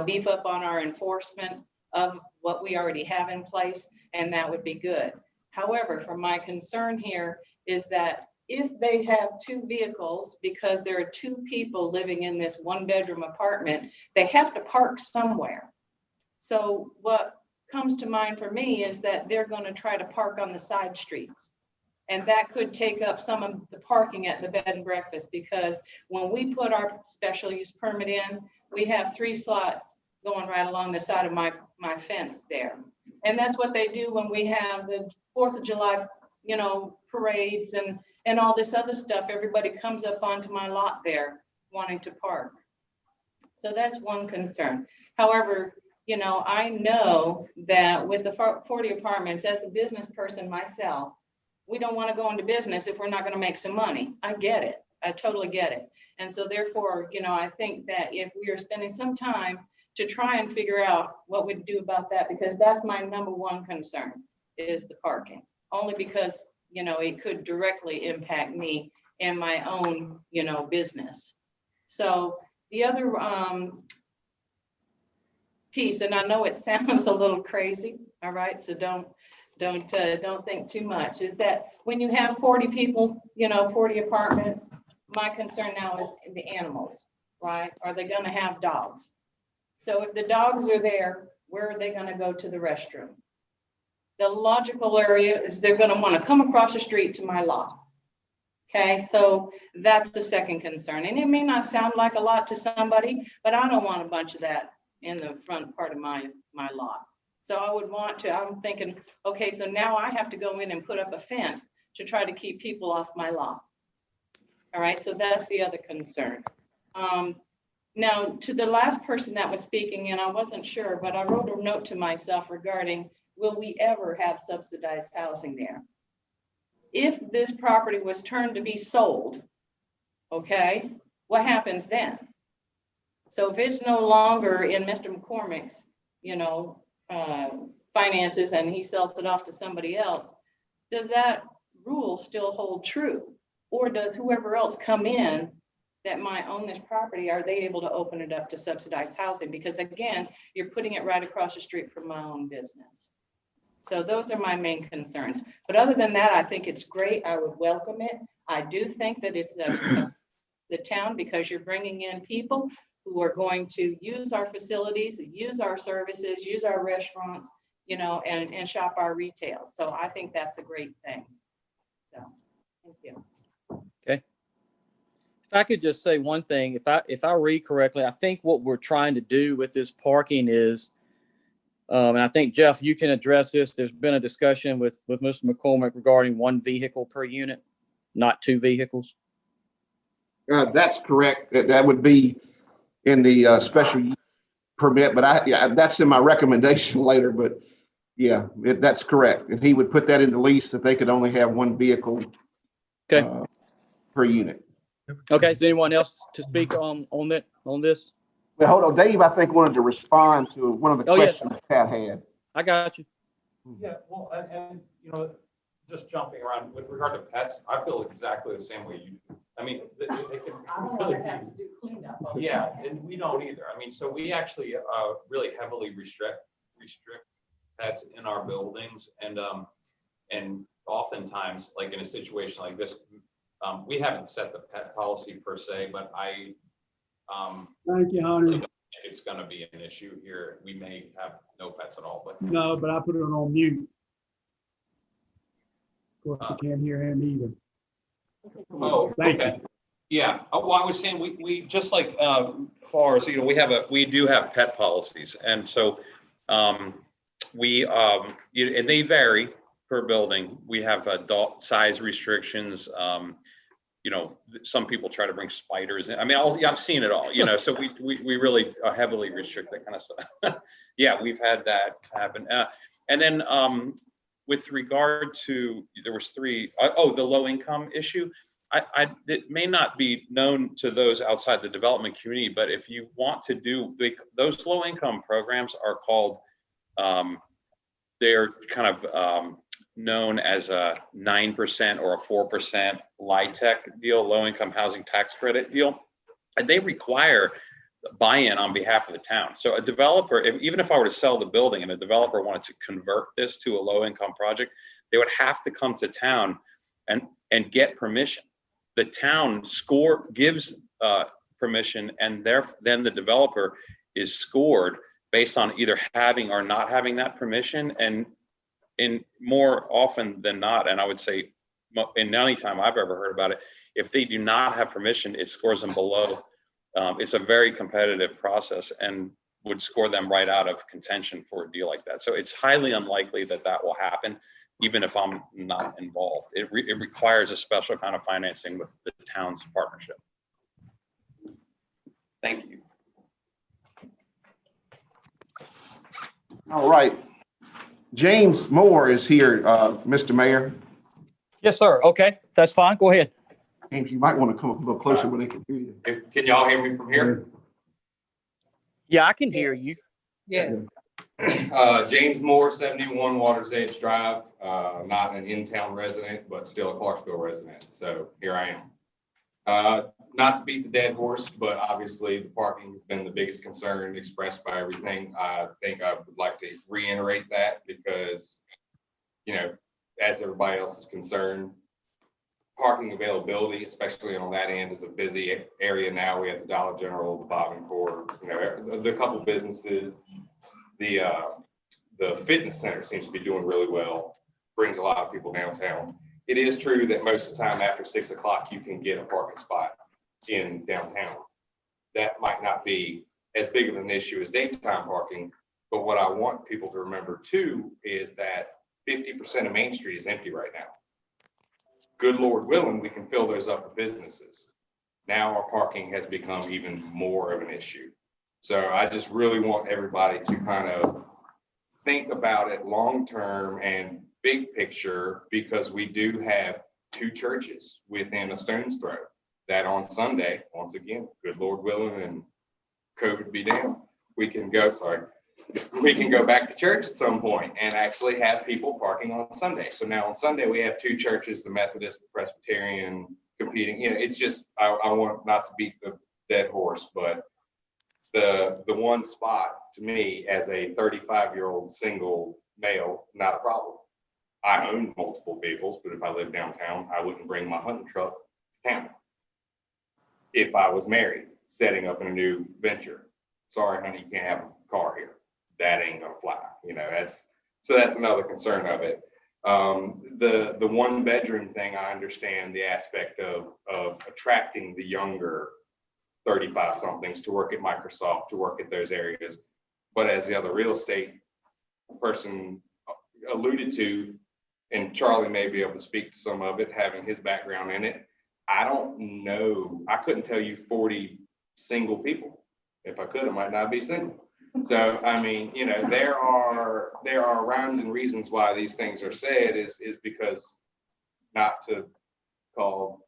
beef up on our enforcement of what we already have in place, and that would be good. However, for my concern here is that if they have 2 vehicles, because there are 2 people living in this 1-bedroom apartment, they have to park somewhere. So what comes to mind for me is that they're going to try to park on the side streets. And that could take up some of the parking at the bed and breakfast, because when we put our special use permit in, we have 3 slots going right along the side of my fence there. And that's what they do when we have the 4th of July, parades and all this other stuff. Everybody comes up onto my lot there wanting to park. So that's one concern. However, I know that with the 40 apartments, as a business person myself, we don't want to go into business if we're not going to make some money. I get it. I totally get it. And so therefore, I think that if we are spending some time to try and figure out what we'd do about that, because that's my number 1 concern is the parking, only because, it could directly impact me and my own, business. So the other piece, and I know it sounds a little crazy, all right, so don't think too much, is that when you have 40 people, 40 apartments, my concern now is the animals, right? Are they going to have dogs? So if the dogs are there, where are they going to go to the restroom? The logical area is they're going to want to come across the street to my lot. Okay, so that's the second concern. And it may not sound like a lot to somebody, but I don't want a bunch of that in the front part of my lot. So I would want to, I'm thinking, okay, so now I have to go in and put up a fence to try to keep people off my lot. All right, so that's the other concern. Now, to the last person that was speaking, and I wasn't sure, but I wrote a note to myself regarding, will we ever have subsidized housing there? If this property was turned to be sold, okay, what happens then? So if it's no longer in Mr. McCormick's, finances and he sells it off to somebody else, does that rule still hold true? Or does whoever else come in that might own this property, are they able to open it up to subsidized housing? Because again, you're putting it right across the street from my own business. So those are my main concerns. But other than that, I think it's great. I would welcome it. I do think that it's the town, because you're bringing in people who are going to use our facilities, use our services, use our restaurants, and shop our retail. So I think that's a great thing. So, thank you. Okay. If I could just say one thing, if I read correctly, I think what we're trying to do with this parking is, and I think, Jeff, you can address this. There's been a discussion with Mr. McCormick regarding 1 vehicle per unit, not 2 vehicles. That's correct. That would be in the special use permit, but that's in my recommendation later. But yeah, that's correct. And he would put that in the lease that they could only have 1 vehicle per unit. Okay. Is anyone else to speak on this? Well, hold on. Dave, I think, wanted to respond to one of the questions Pat had. I got you. Yeah, well, and just jumping around with regard to pets, I feel exactly the same way you do. I mean, it can really be. Do cleanup. Yeah, and we don't either. I mean, so we actually really heavily restrict pets in our buildings, and oftentimes, like in a situation like this, we haven't set the pet policy per se, but thank you, honey. It's going to be an issue here. We may have no pets at all, but no, but I put it on mute. Of course, I can't hear him either. Oh, Thank okay. Yeah. Oh, well, I was saying we just like cars, you know, we do have pet policies, and so and they vary per building. We have adult size restrictions. You know, some people try to bring spiders in. I mean, I've seen it all, you know, so we really heavily restrict that kind of stuff. Yeah, we've had that happen. And then with regard to, there was three, the low income issue. It may not be known to those outside the development community, but if you want to do those low income programs are called, they're kind of known as a 9% or a 4% LIHTC deal, low income housing tax credit deal. And they require buy-in on behalf of the town. So a developer, even if I were to sell the building and a developer wanted to convert this to a low income project, they would have to come to town and get permission. The town gives permission, and then the developer is scored based on either having or not having that permission. And in more often than not, and I would say in any time I've ever heard about it, if they do not have permission, it scores them below. It's a very competitive process and would score them right out of contention for a deal like that. So it's highly unlikely that that will happen, even if I'm not involved. It requires a special kind of financing with the town's partnership. Thank you. All right. James Moore is here, Mr. Mayor. Yes, sir. Okay, that's fine. Go ahead. James, you might want to come up a little closer when they can hear you. Can y'all hear me from here? Yeah, I can hear you. Yeah. James Moore, 71 Waters Edge Drive, not an in-town resident, but still a Clarksville resident. So here I am. Not to beat the dead horse, but obviously the parking has been the biggest concern expressed by everything. I think I would like to reiterate that because, you know, as everybody else is concerned, parking availability, especially on that end, is a busy area now. We have the Dollar General, the Bob and Core, you know, the couple businesses. The fitness center seems to be doing really well, brings a lot of people downtown. It is true that most of the time after 6 o'clock, you can get a parking spot in downtown. That might not be as big of an issue as daytime parking, but what I want people to remember too is that 50% of Main Street is empty right now. Good Lord willing, we can fill those up with businesses. Now our parking has become even more of an issue. So I just really want everybody to kind of think about it long-term and big picture, because we do have 2 churches within a stone's throw that on Sunday, once again, good Lord willing and COVID be down, we can go back to church at some point and actually have people parking on Sunday. So now on Sunday, we have 2 churches, the Methodist, the Presbyterian competing. You know, it's just, I want not to beat the dead horse, but the one spot to me as a 35-year-old single male, not a problem. I own multiple vehicles, but if I live downtown, I wouldn't bring my hunting truck to town. If I was married, setting up in a new venture, sorry, honey, you can't have a car here. That ain't gonna fly. You know, that's another concern of it. The 1-bedroom thing, I understand the aspect of attracting the younger 35 somethings to work at Microsoft, to work at those areas. But as the other real estate person alluded to, and Charlie may be able to speak to some of it, having his background in it, I don't know. I couldn't tell you 40 single people. If I could, I might not be single. So, I mean, you know, there are rhymes and reasons why these things are said is because, not to call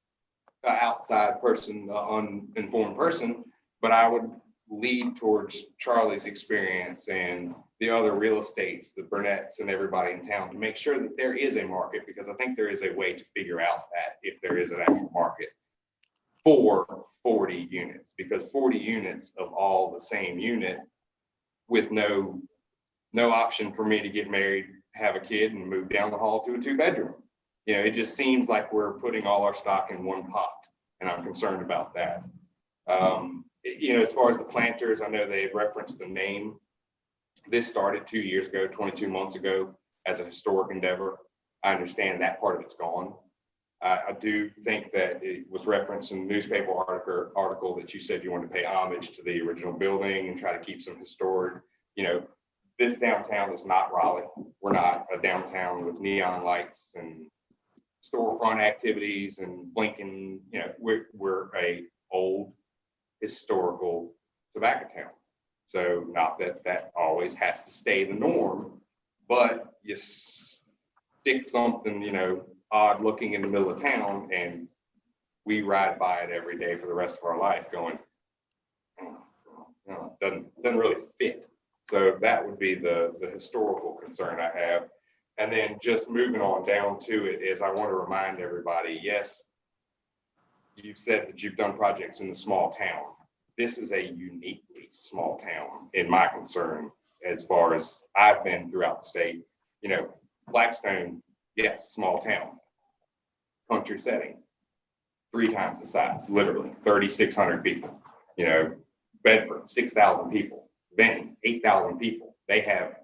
an outside person an uninformed person, but I would lead towards Charlie's experience and the other real estates, the Burnett's and everybody in town, to make sure that there is a market, because I think there is a way to figure out that if there is an actual market for 40 units, because 40 units of all the same unit with no option for me to get married, have a kid and move down the hall to a 2-bedroom. You know, it just seems like we're putting all our stock in one pot, and I'm concerned about that. You know, as far as the planters, I know they referenced the name. This started 2 years ago, 22 months ago, as a historic endeavor. I understand that part of it's gone. I do think that it was referenced in the newspaper article that you said you wanted to pay homage to the original building and try to keep some historic, this downtown is not Raleigh. We're not a downtown with neon lights and storefront activities and blinking, we're a old historical tobacco town. So not that that always has to stay the norm, but you stick something, odd looking in the middle of town and we ride by it every day for the rest of our life going, doesn't really fit. So that would be the historical concern I have. And then just moving on down to it is I want to remind everybody, yes, you've said that you've done projects in the small town. This is a uniquely small town in my concern, as far as I've been throughout the state. Blackstone, yes, small town, country setting, 3 times the size, literally 3,600 people. Bedford, 6,000 people, Benton, 8,000 people. They have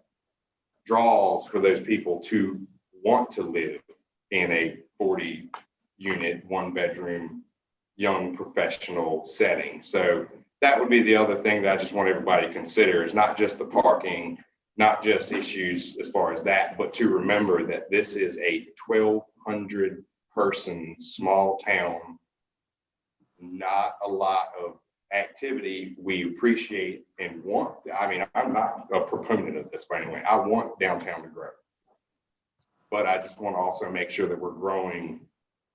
draws for those people to want to live in a 40-unit, 1-bedroom, young professional setting. So that would be the other thing that I just want everybody to consider, is not just the parking, not just issues as far as that, but to remember that this is a 1,200 person small town, not a lot of activity. We appreciate and want. I'm not a proponent of this by any way. I want downtown to grow, but I just want to also make sure that we're growing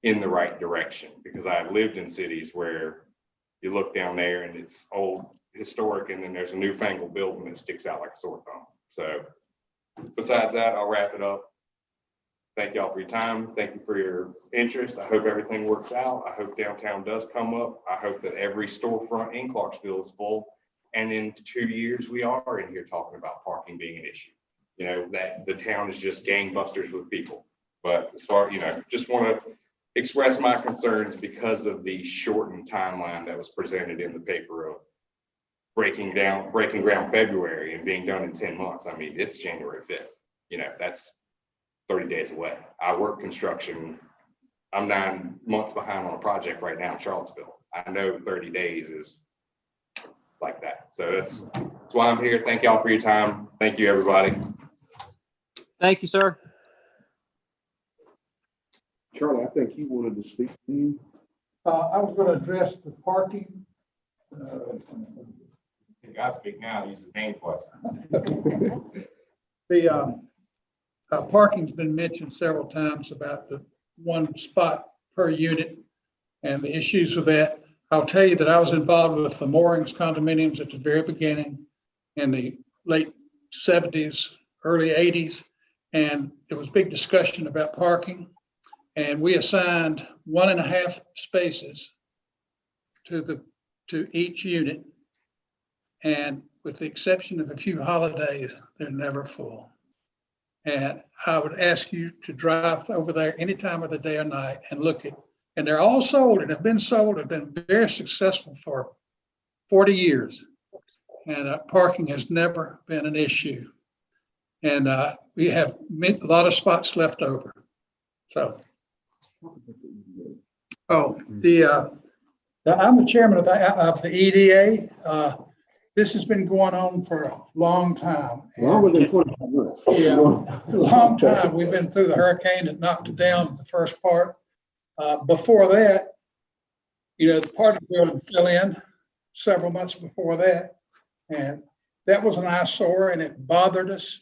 in the right direction, because I've lived in cities where you look down there and it's old historic and then there's a newfangled building that sticks out like a sore thumb. So besides that, I'll wrap it up. Thank y'all for your time. Thank you for your interest. I hope everything works out. I hope downtown does come up. I hope that every storefront in Clarksville is full. And in 2 years, we are in here talking about parking being an issue. That the town is just gangbusters with people. But as far, just want to express my concerns because of the shortened timeline that was presented in the paper of breaking ground February and being done in 10 months. It's January 5th. That's 30 days away. I work construction. I'm 9 months behind on a project right now in Charlottesville. I know 30 days is like that. So that's why I'm here. Thank y'all for your time. Thank you, everybody. Thank you, sir. Charlie, I think you wanted to speak to you. I was going to address the parking. If I speak now, use his name twice. The parking's been mentioned several times about the 1 spot per unit and the issues with that. I'll tell you that I was involved with the moorings condominiums at the very beginning in the late 70s, early 80s, and there was big discussion about parking. And we assigned 1.5 spaces to each unit. And with the exception of a few holidays, they're never full. And I would ask you to drive over there any time of the day or night and look at, and they're all sold and have been sold, have been very successful for 40 years. And parking has never been an issue. And we have a lot of spots left over. So, I'm the chairman of the EDA. This has been going on for a long time. Longer than 25 months. Yeah, a long time. We've been through the hurricane that knocked it down the first part. Before that, the party building fell in several months before that. And that was an eyesore and it bothered us.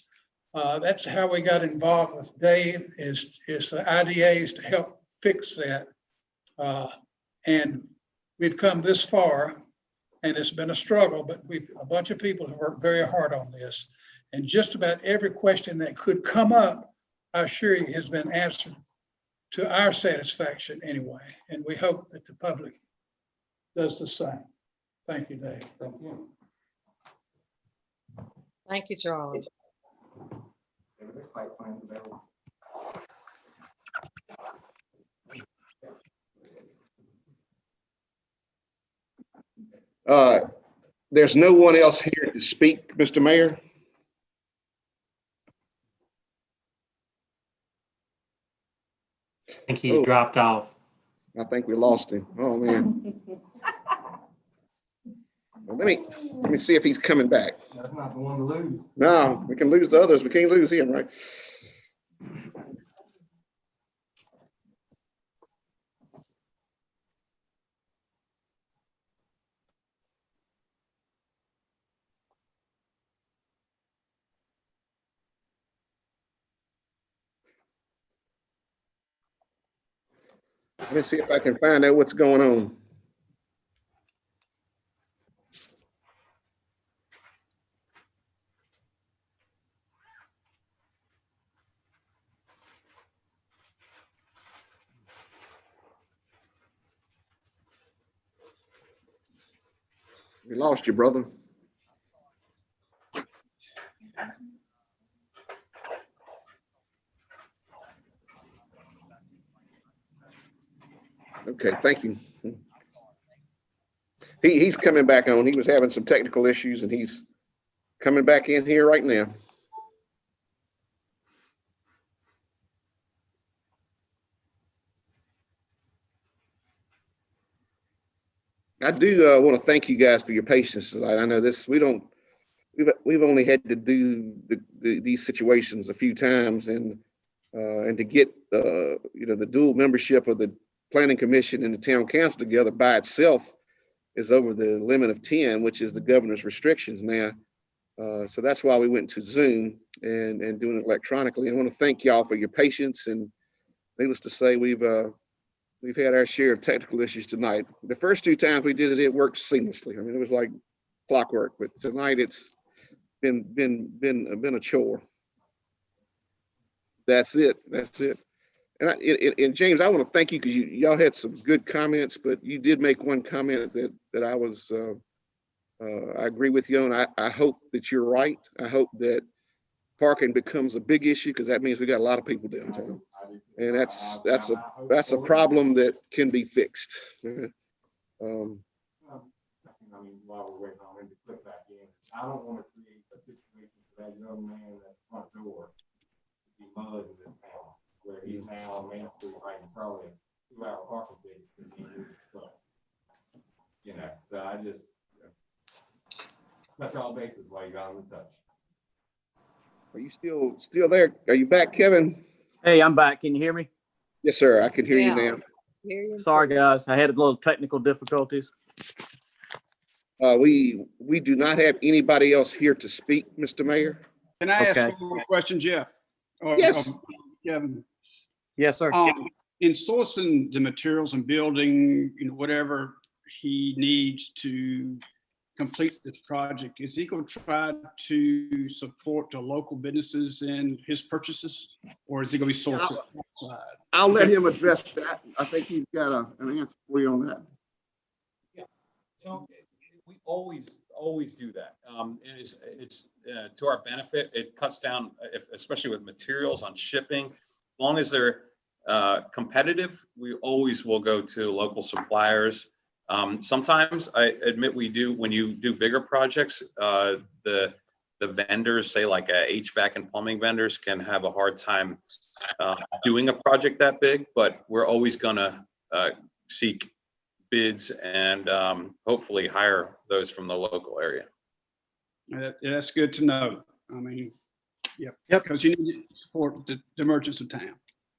That's how we got involved with Dave is the IDAs to help fix that. And we've come this far. And it's been a struggle, but a bunch of people have worked very hard on this. And just about every question that could come up, I assure you, has been answered to our satisfaction anyway. And we hope that the public does the same. Thank you, Dave. Thank you. Thank you, Charlie. There's no one else here to speak, Mr. Mayor. think he Oh. dropped off. I think we lost him. Oh, man. Well, let me see if he's coming back. That's not the one to lose. No, we can lose the others. We can't lose him, right? Let me see if I can find out what's going on. We lost you, brother. Okay, thank you. He's coming back on. He was having some technical issues and he's coming back in here right now. I do want to thank you guys for your patience tonight. I know this, we've only had to do these situations a few times, and to get the dual membership of the planning commission and the town council together by itself is over the limit of 10, which is the governor's restrictions now. So that's why we went to Zoom and doing it electronically. I want to thank y'all for your patience, and needless to say, we've had our share of technical issues tonight. The first two times we did it, it worked seamlessly. I mean, it was like clockwork, but tonight it's been a chore. That's it. And James, I want to thank you because y'all had some good comments, but you did make one comment that I was I agree with you on. I hope that you're right. I hope that parking becomes a big issue because that means we got a lot of people downtown, and that's a problem that can be fixed. I mean, while we're waiting on him to click back in, I don't want to create a situation for that young man at the front door to be mud in this town, where he's now on Main Street writing probably a 2-hour parking ticket because he moved his truck. You know, so I just touch all bases while you got him in touch. Are you still there? Are you back, Kevin? Hey, I'm back. Can you hear me? Yes, sir. I can hear you now. Sorry, guys. I had a little technical difficulties. We do not have anybody else here to speak, Mr. Mayor. Can I Okay. ask one more question, Jeff? Yes. Kevin. Yes, sir. In sourcing the materials and building, whatever he needs to complete this project, is he going to try to support the local businesses in his purchases, or is he going to be sourced outside? I'll let him address that. I think he's got an answer for you on that. Yeah. So we always do that. It's to our benefit. It cuts down, especially with materials on shipping. As long as they're competitive, we always will go to local suppliers. Sometimes I admit we do, when you do bigger projects, the vendors, say like HVAC and plumbing vendors, can have a hard time doing a project that big, but we're always gonna seek bids and hopefully hire those from the local area. That's good to know. I mean, yep. Because you need to support the merchants of town.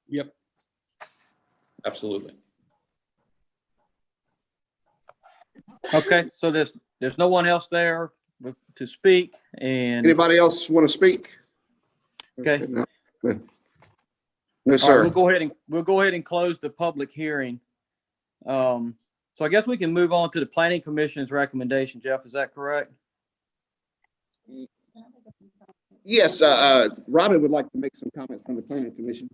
Yep. Absolutely. Okay, so there's no one else there to speak, and Anybody else want to speak? okay. No, All sir. right, we'll go ahead and close the public hearing. So I guess we can move on to the planning commission's recommendation. Jeff, is that correct? Yes, Robin would like to make some comments from the planning commission.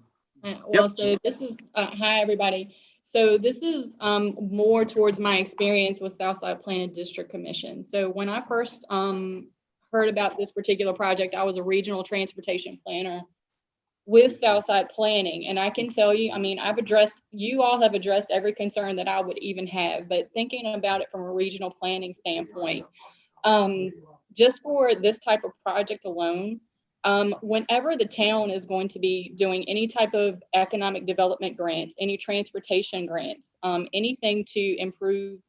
Well, so this is, hi, everybody. So this is more towards my experience with Southside Planning District Commission. So when I first heard about this particular project, I was a regional transportation planner with Southside Planning. And I can tell you, I mean, you all have addressed every concern that I would even have, but thinking about it from a regional planning standpoint, just for this type of project alone, Whenever the town is going to be doing any type of economic development grants, any transportation grants, anything to improve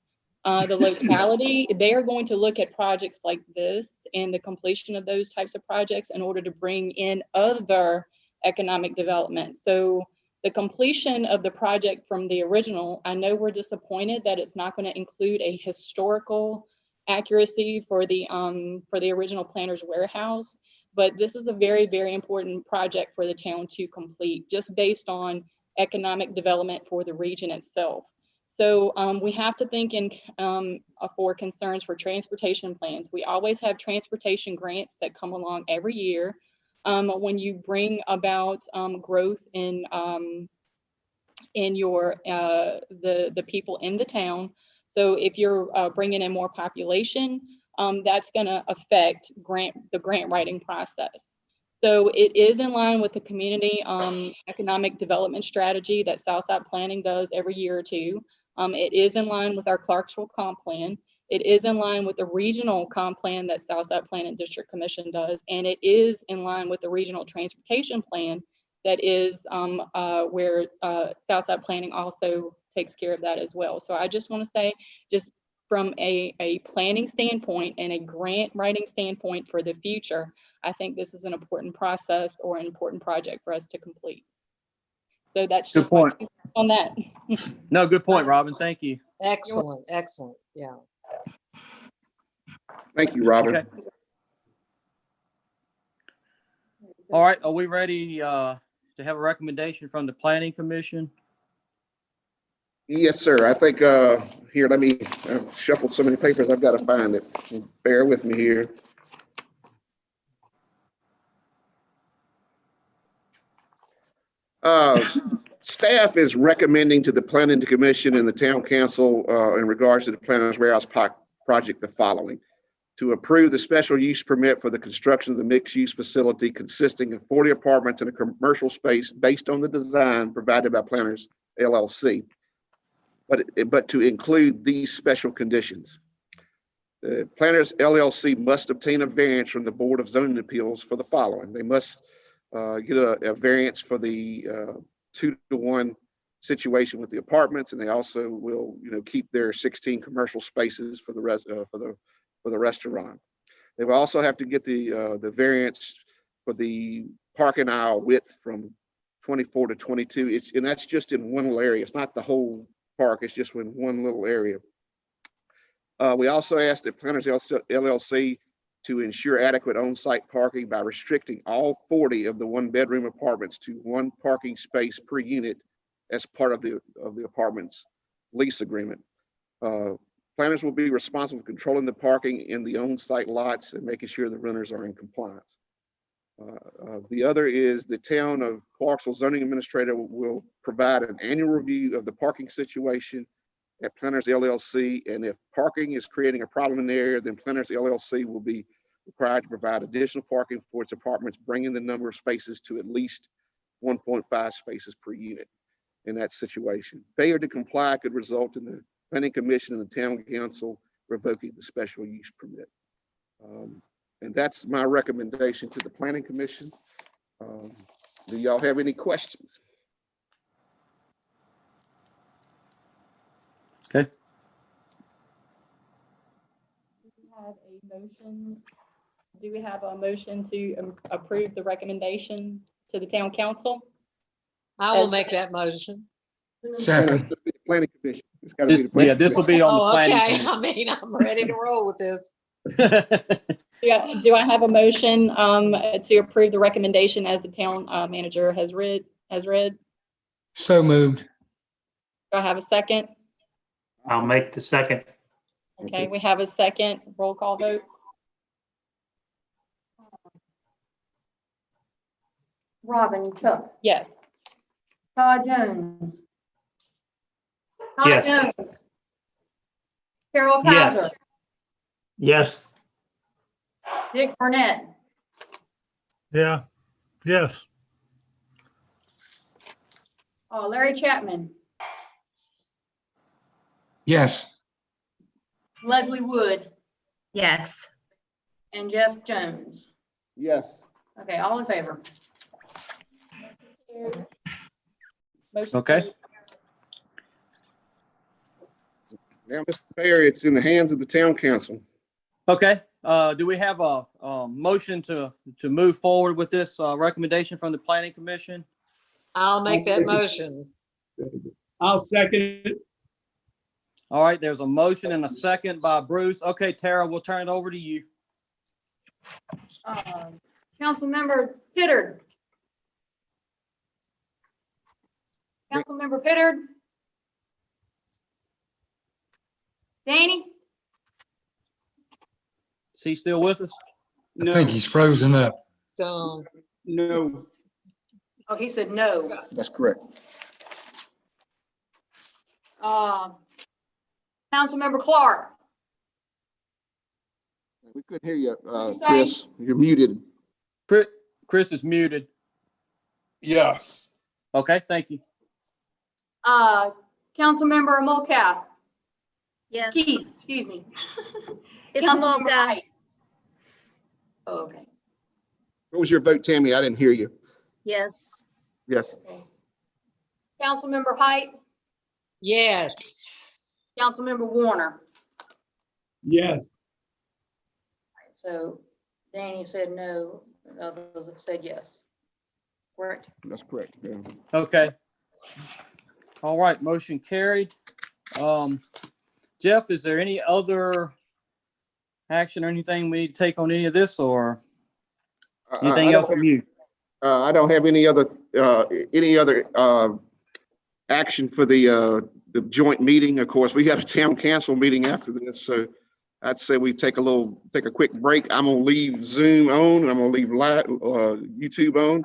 the locality, they are going to look at projects like this and the completion of those types of projects in order to bring in other economic development. So the completion of the project from the original, I know we're disappointed that it's not going to include a historical accuracy for the original Planner's Warehouse, but this is a very, very important project for the town to complete, just based on economic development for the region itself. So we have to think in for concerns for transportation plans. We always have transportation grants that come along every year. When you bring about growth in your the people in the town. So if you're bringing in more population, that's going to affect the grant writing process. So it is in line with the community economic development strategy that Southside Planning does every year or two. It is in line with our Clarksville comp plan. It is in line with the regional comp plan that Southside Planning District Commission does, and it is in line with the regional transportation plan that is where Southside Planning also takes care of that as well. So I just want to say, just from a planning standpoint and a grant writing standpoint for the future, I think this is an important process or an important project for us to complete. So that's Good just my point 2 cents on that. No, good point, Robin. Thank you. Excellent, excellent. Yeah. Thank you, Robin. Okay. All right. Are we ready to have a recommendation from the Planning Commission? Yes, sir. I think, here, let me shuffle so many papers. I've got to find it. Bear with me here. Staff is recommending to the Planning Commission and the Town Council in regards to the Planner's Warehouse project the following: to approve the special use permit for the construction of the mixed-use facility consisting of 40 apartments in a commercial space based on the design provided by Planners LLC, but to include these special conditions. The Planners LLC must obtain a variance from the Board of Zoning Appeals for the following: they must get a variance for the 2-to-1 situation with the apartments, and they also will, keep their 16 commercial spaces for the rest for the restaurant. They will also have to get the variance for the parking aisle width from 24 to 22. And that's just in one little area. It's not the whole park. It's just in one little area. We also asked the Planners LLC to ensure adequate on-site parking by restricting all 40 of the one-bedroom apartments to one parking space per unit as part of the apartment's lease agreement. Planners will be responsible for controlling the parking in the on-site lots and making sure the renters are in compliance. The other is the town of Clarksville zoning administrator will provide an annual review of the parking situation at Planners LLC, and if parking is creating a problem in the area, then Planners LLC will be required to provide additional parking for its apartments, bringing the number of spaces to at least 1.5 spaces per unit in that situation. Failure to comply could result in the Planning Commission and the Town Council revoking the special use permit. And that's my recommendation to the Planning Commission. Do y'all have any questions? Okay. Do we have a motion to approve the recommendation to the Town Council? I will make that motion. Second. Planning Commission. It's got to be the Planning Yeah, this will be on the Planning Okay, Commission. I mean, I'm ready to roll with this. Do I have a motion to approve the recommendation as the town manager has read? So moved. Do I have a second? I'll make the second. Okay, we have a second. Roll call vote. Robin Cook, Yes. Todd Jones. Todd Yes. Jones. Carol Yes. Kaiser, Yes. Dick Burnett, Yeah, yes, Larry Chapman, Yes. Leslie Wood, Yes. and Jeff Jones. Yes. Okay, all in favor? Motion Okay. carries. Now, Mr. Mayor, it's in the hands of the town council. Okay, do we have a motion to move forward with this recommendation from the planning commission? I'll make that motion. I'll second it. All right, there's a motion and a second by Bruce. Okay, Tara, we'll turn it over to you. Councilmember Pittard. Councilmember Pittard. Danny? Is he still with us? I think he's frozen up. Gone. No. Oh, he said no. That's correct. Councilmember Clark. We couldn't hear you, you say? Chris. You're muted. Chris is muted. Yes. Okay, thank you. Councilmember Molcap. Yes. Keith, excuse me. It's Councilmember Mulca. Height. Oh, okay. What was your vote, Tammy? I didn't hear you. Yes. Yes. Councilmember Height. Yes. Councilmember Warner. Yes. So Danny said no, and others have said yes. Correct? That's correct. Yeah. Okay. All right, motion carried. Jeff, is there any other action or anything we need to take on any of this, or anything else from you? I don't have any other action for the joint meeting. Of course, we got a town council meeting after this, so I'd say we take a quick break. I'm gonna leave Zoom on, and I'm gonna leave YouTube on.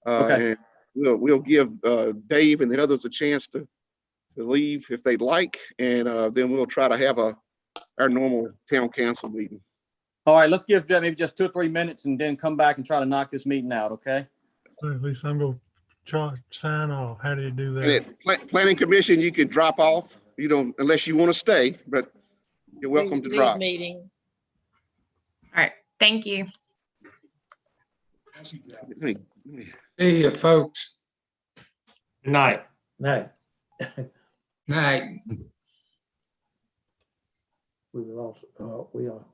Okay. And we'll give Dave and the others a chance to leave if they'd like, and then we'll try to have our normal town council meeting. All right, let's give maybe just 2 or 3 minutes and then come back and try to knock this meeting out, okay? At least I'm gonna sign off. How do you do And that? at Planning Commission, you could drop off. You don't, unless you want to stay, but you're welcome to Leave drop. meeting. All right, thank you. Let me- See you, folks. Good night. Night. Night. We lost, we are.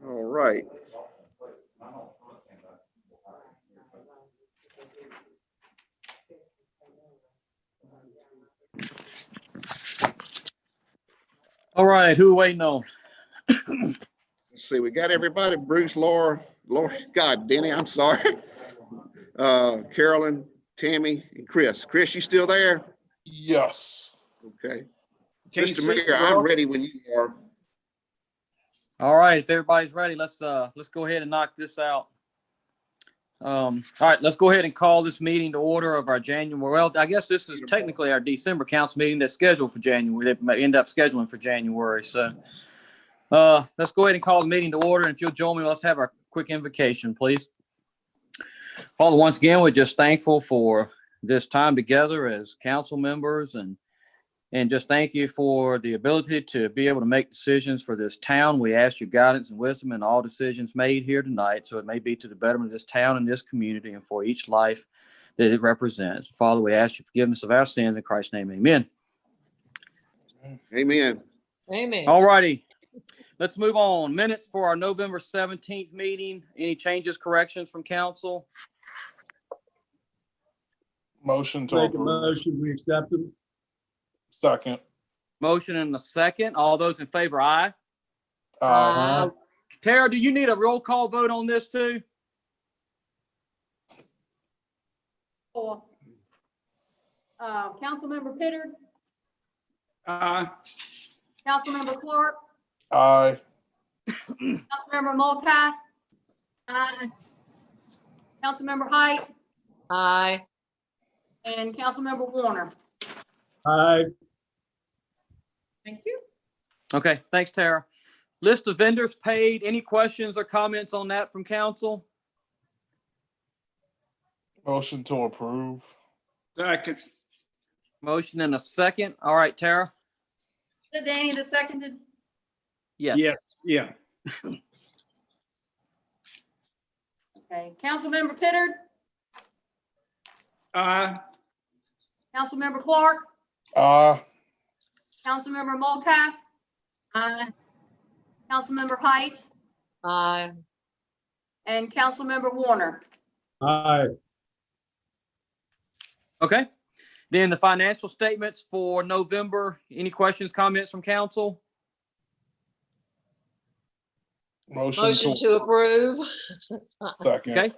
All right. All right, who waiting on? Let's see, we got everybody. Bruce, Laura, God, Denny, I'm sorry. Carolyn, Tammy, and Chris. Chris, you still there? Yes. Okay. Can't Mr. see Mayor, you, I'm bro. ready when you are. All right, if everybody's ready, let's go ahead and knock this out. All right, let's go ahead and call this meeting to order of our January. Well, I guess this is technically our December council meeting that's scheduled for January. That may end up scheduling for January. So let's go ahead and call the meeting to order. And if you'll join me, let's have our quick invocation, please. Father, once again, we're just thankful for this time together as council members and just thank you for the ability to be able to make decisions for this town. We ask your guidance and wisdom in all decisions made here tonight, so it may be to the betterment of this town and this community and for each life that it represents. Father, we ask your forgiveness of our sins in Christ's name. Amen. Amen. Amen. All righty. Let's move on. Minutes for our November 17th meeting. Any changes, corrections from council? Motion to Make a approve. motion, we accept them. Second. Motion and a second. All those in favor, aye. Aye. Tara, do you need a roll call vote on this too? Or, Councilmember Pittard, Councilmember Clark, Aye. Councilmember Mulcahy. Aye. Councilmember Height Aye. and Councilmember Warner. Aye. Thank you. Okay, thanks, Tara. List of vendors paid. Any questions or comments on that from council? Motion to approve. Second. Motion and a second. All right, Tara? Is it Danny that seconded? Yes. Yeah. Okay, Councilmember Pittard, Aye. Councilmember Clark, Aye. Councilmember Mulcahy. Aye. Councilmember Height Aye. and Councilmember Warner. Aye. Okay. Then the financial statements for November. Any questions, comments from council? Motion to approve. Second. Okay.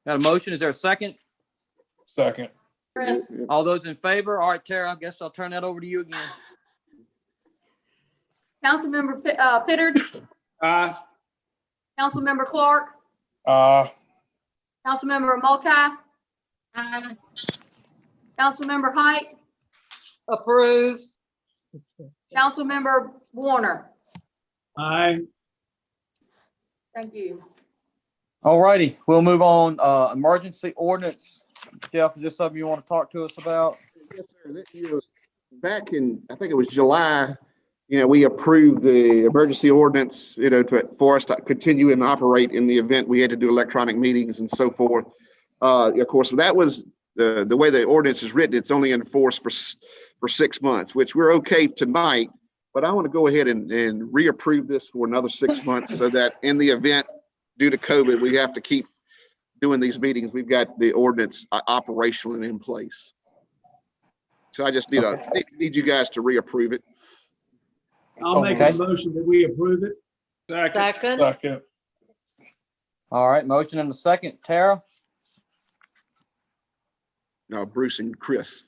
Got a motion. Is there a second? Second. Chris, All those in favor? All right, Tara, I guess I'll turn that over to you again. Councilmember Pittard, Aye. Councilmember Clark, Aye. Councilmember Mulcahy. Aye. Councilmember Height, Approve. Councilmember Warner. Aye. Thank you. All righty, we'll move on. Emergency ordinance. Jeff, is this something you want to talk to us about? Yes, sir. Back in, I think it was July, we approved the emergency ordinance, for us to continue and operate in the event we had to do electronic meetings and so forth. Of course, that was the way the ordinance is written. It's only in force for 6 months, which we're okay tonight. But I want to go ahead and reapprove this for another 6 months so that in the event due to COVID, we have to keep doing these meetings. We've got the ordinance operational and in place. So I just need you guys to reapprove it. I'll make a motion that we approve it. Second. Second. Second. All right, motion and a second. Tara? No, Bruce and Chris.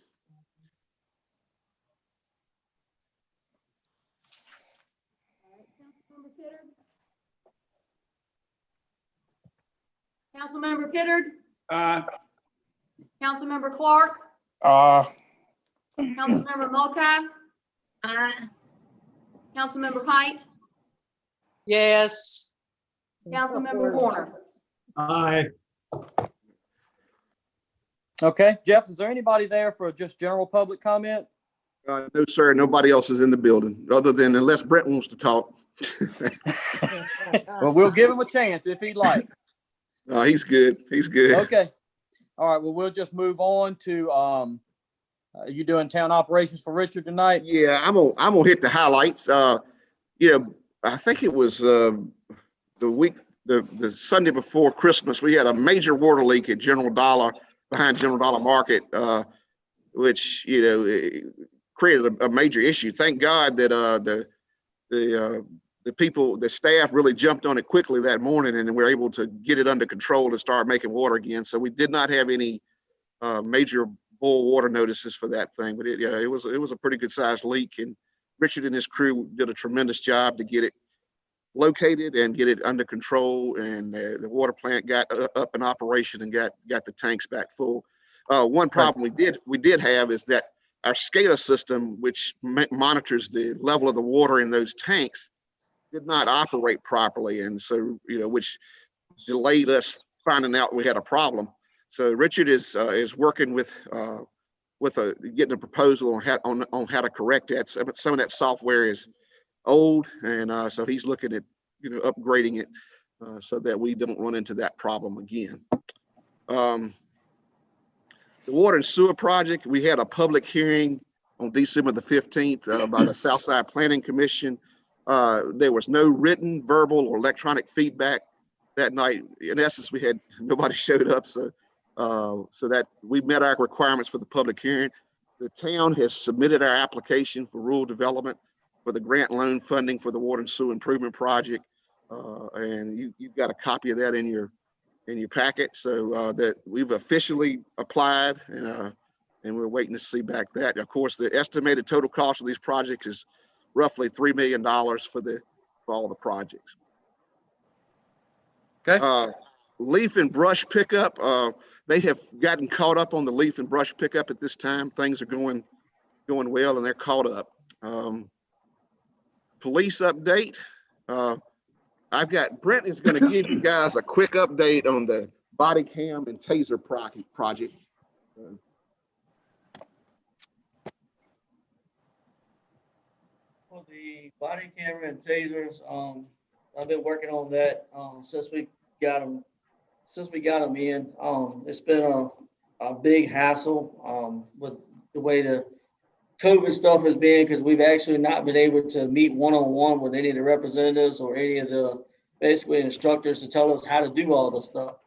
Councilmember Pittard, Uh, Councilmember Clark, Aye. Councilmember Mulcahy, Aye. Councilmember Height, Yes. Councilmember Warner. Aye. Okay, Jeff, is there anybody there for just general public comment? No, sir, nobody else is in the building, other than unless Brent wants to talk. Well, we'll give him a chance if he'd like. He's good. He's good. Okay. All right. Well, we'll just move on to, you doing town operations for Richard tonight? Yeah, I'm gonna hit the highlights. I think it was the Sunday before Christmas. We had a major water leak at General Dollar, behind General Dollar Market, which it created a major issue. Thank God that the staff really jumped on it quickly that morning, and we were able to get it under control and start making water again. So we did not have any major boil water notices for that thing, but it was a pretty good sized leak, and Richard and his crew did a tremendous job to get it located and get it under control, and the water plant got up in operation and got the tanks back full. One problem we did have is that our SCADA system, which monitors the level of the water in those tanks, did not operate properly, and so which delayed us finding out we had a problem. So Richard is working with getting a proposal on how to correct that. Some of that software is old, and so he's looking at upgrading it so that we don't run into that problem again. The water and sewer project, we had a public hearing on December the 15th by the Southside Planning Commission. There was no written, verbal, or electronic feedback that night. In essence, nobody showed up, so that we met our requirements for the public hearing. The town has submitted our application for rural development for the grant loan funding for the water and sewer improvement project, and you've got a copy of that in your packet. So that we've officially applied, and we're waiting to see back that. Of course, the estimated total cost of these projects is roughly $3 million for all the projects. Okay. Leaf and brush pickup. They have gotten caught up on the leaf and brush pickup at this time. Things are going well, and they're caught up. Police update. Brent is going to give you guys a quick update on the body cam and taser project. For the body camera and tasers, I've been working on that since we got them in. It's been a big hassle with the way the COVID stuff has been, because we've actually not been able to meet one-on-one with any of the representatives or any of the basically instructors to tell us how to do all this stuff.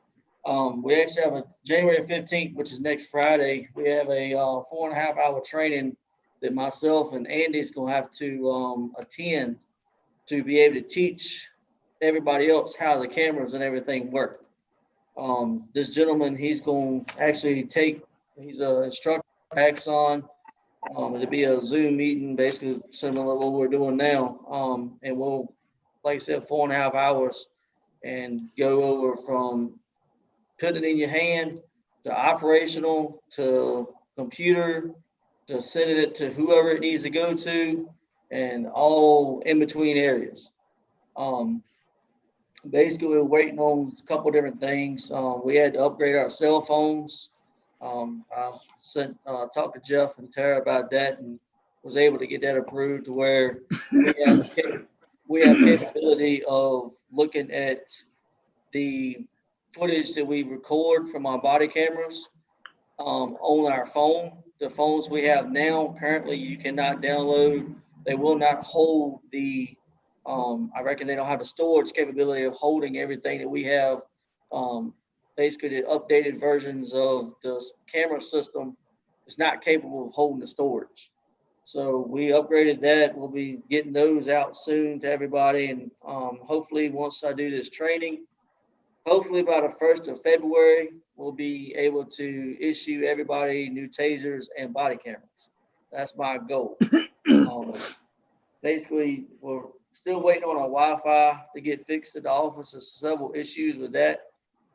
We actually have a January 15th, which is next Friday. We have a 4.5-hour training that myself and Andy's gonna have to attend to be able to teach everybody else how the cameras and everything work. This gentleman, he's going to actually he's an instructor at Axon. It'll be a Zoom meeting, basically similar to what we're doing now. And we'll, like I said, 4.5 hours, and go over from putting it in your hand to operational to computer to sending it to whoever it needs to go to, and all in between areas. Basically, we're waiting on a couple different things. We had to upgrade our cell phones. I talked to Jeff and Tara about that, and was able to get that approved to where we have capability of looking at the footage that we record from our body cameras on our phone. The phones we have now, currently, you cannot download. They will not hold the, I reckon they don't have the storage capability of holding everything that we have. Basically, the updated versions of the camera system is not capable of holding the storage. So we upgraded that. We'll be getting those out soon to everybody. And hopefully once I do this training, hopefully by the 1st of February, we'll be able to issue everybody new tasers and body cameras. That's my goal. Basically, we're still waiting on our Wi-Fi to get fixed at the office. There's several issues with that.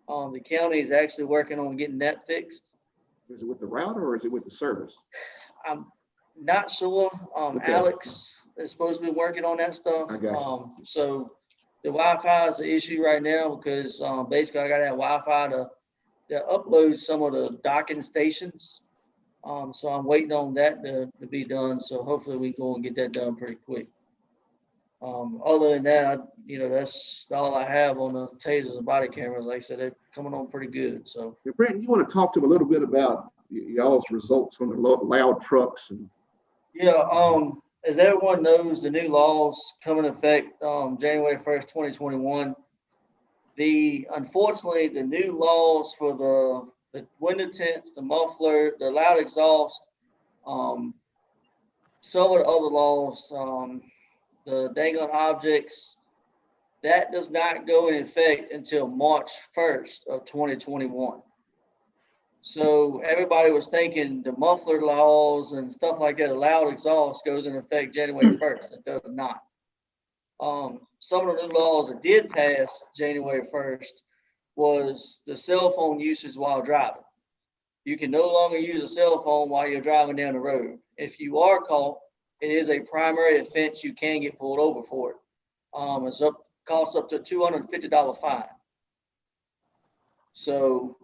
The county is actually working on getting that fixed. Is it with the router or is it with the service? I'm not sure. Okay. Alex is supposed to be working on that stuff. I got So the Wi-Fi is the issue right now because basically I got to have Wi-Fi to upload some of the docking stations. So I'm waiting on that to be done. So hopefully we can go and get that done pretty quick. Other than that, that's all I have on the tasers and body cameras. Like I said, they're coming on pretty good. So, Brent, you want to talk to him a little bit about y'all's results on the loud trucks and yeah, as everyone knows, the new laws come in effect January 1st, 2021. Unfortunately, the new laws for the window tints, the muffler, the loud exhaust, some of the other laws, the dangling objects, that does not go in effect until March 1st of 2021. So everybody was thinking the muffler laws and stuff like that, the loud exhaust goes in effect January 1st. It does not. Some of the new laws that did pass January 1st was the cell phone usage while driving. You can no longer use a cell phone while you're driving down the road. If you are caught, it is a primary offense. You can get pulled over for it. Costs up to $250 fine. So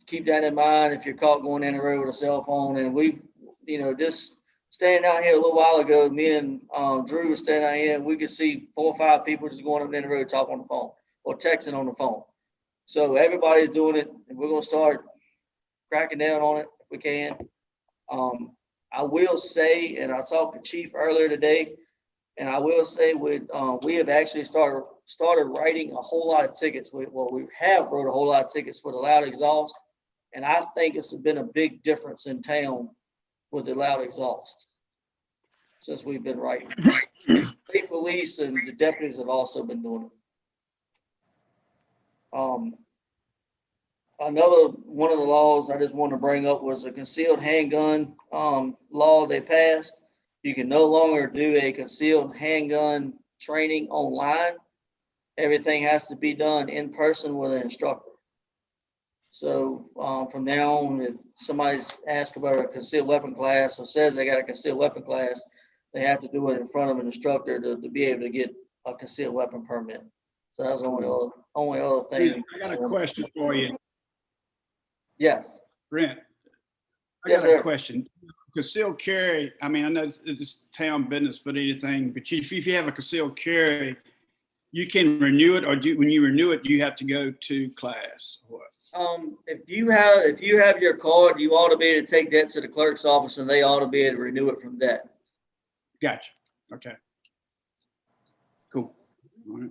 keep that in mind if you're caught going down the road with a cell phone. And we, just standing out here a little while ago, me and Drew were standing out here, and we could see 4 or 5 people just going up down the road talking on the phone or texting on the phone. So everybody's doing it, and we're gonna start cracking down on it if we can. I will say, and I talked to Chief earlier today, and I will say we have actually started writing a whole lot of tickets. We have wrote a whole lot of tickets for the loud exhaust, and I think it's been a big difference in town with the loud exhaust since we've been writing. State police and the deputies have also been doing it. Another one of the laws I just wanted to bring up was a concealed handgun law they passed. You can no longer do a concealed handgun training online. Everything has to be done in person with an instructor. So from now on, if somebody's asked about a concealed weapon class or says they got a concealed weapon class, they have to do it in front of an instructor to be able to get a concealed weapon permit. So that's the only other thing. I got a question for you. Yes. Brent, I Yes, got a sir. question. Concealed carry, I mean, I know it's town business, but anything, but if you have a concealed carry, you can renew it, or when you renew it, you have to go to class or what? If you have your card, you ought to be able to take that to the clerk's office, and they ought to be able to renew it from that. Gotcha. Okay. Cool. All right.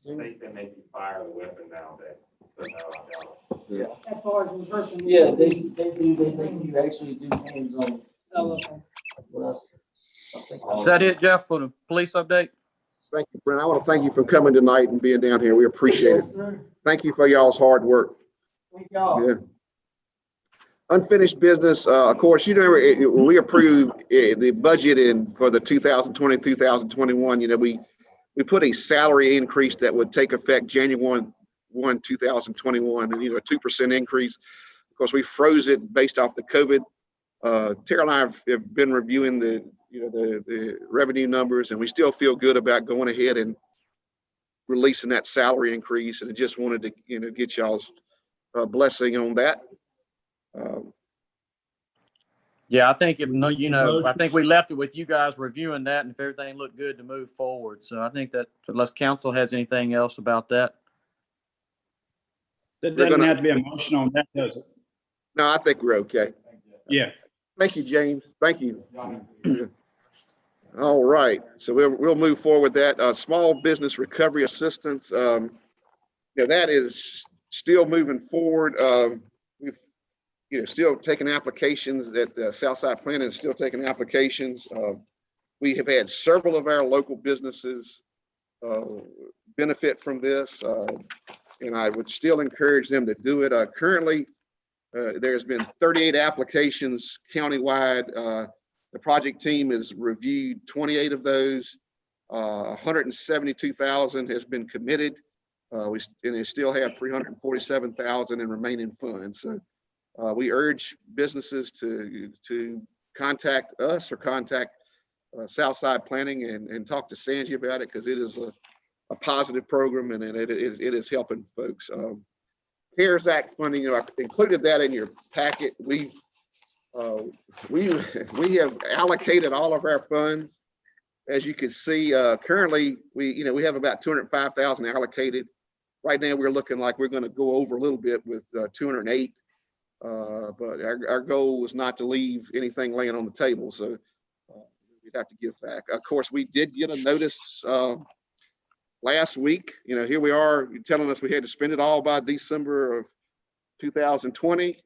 They can make you fire the weapon nowadays. So no, I don't. Yeah. As far as in person. Yeah, they make you actually do hands on it. Oh, okay. Is that it, Jeff, for the police update? thank you, Brent. I want to thank you for coming tonight and being down here. We appreciate it. Thank you for y'all's hard work. Thank y'all. Yeah. Unfinished business, of course, when we approved the budget for the 2020, 2021, we put a salary increase that would take effect January 1, 2021, and a 2% increase. Of course, we froze it based off the COVID. Tara and I have been reviewing the revenue numbers, and we still feel good about going ahead and releasing that salary increase. And I just wanted to get y'all's blessing on that. Yeah, I think I think we left it with you guys reviewing that, and if everything looked good to move forward. So I think that unless council has anything else about that. That doesn't have to be a motion on that, does it? No, I think we're okay. Yeah. Thank you, James. Thank you. All right, so we'll move forward with that. Small business recovery assistance. That is still moving forward. still taking applications. That Southside Planning is still taking applications. We have had several of our local businesses benefit from this, and I would still encourage them to do it. Currently, there's been 38 applications countywide. The project team has reviewed 28 of those. 172,000 has been committed. And they still have 347,000 in remaining funds. So we urge businesses to contact us or contact Southside Planning and talk to Sanji about it, because it is a positive program, and it is helping folks. CARES Act funding, I've included that in your packet. We have allocated all of our funds. As you can see, currently we have about 205,000 allocated. Right now we're looking like we're going to go over a little bit with 208, but our goal was not to leave anything laying on the table, so we'd have to give back. Of course, we did get a notice last week. Here we are telling us we had to spend it all by December of 2020.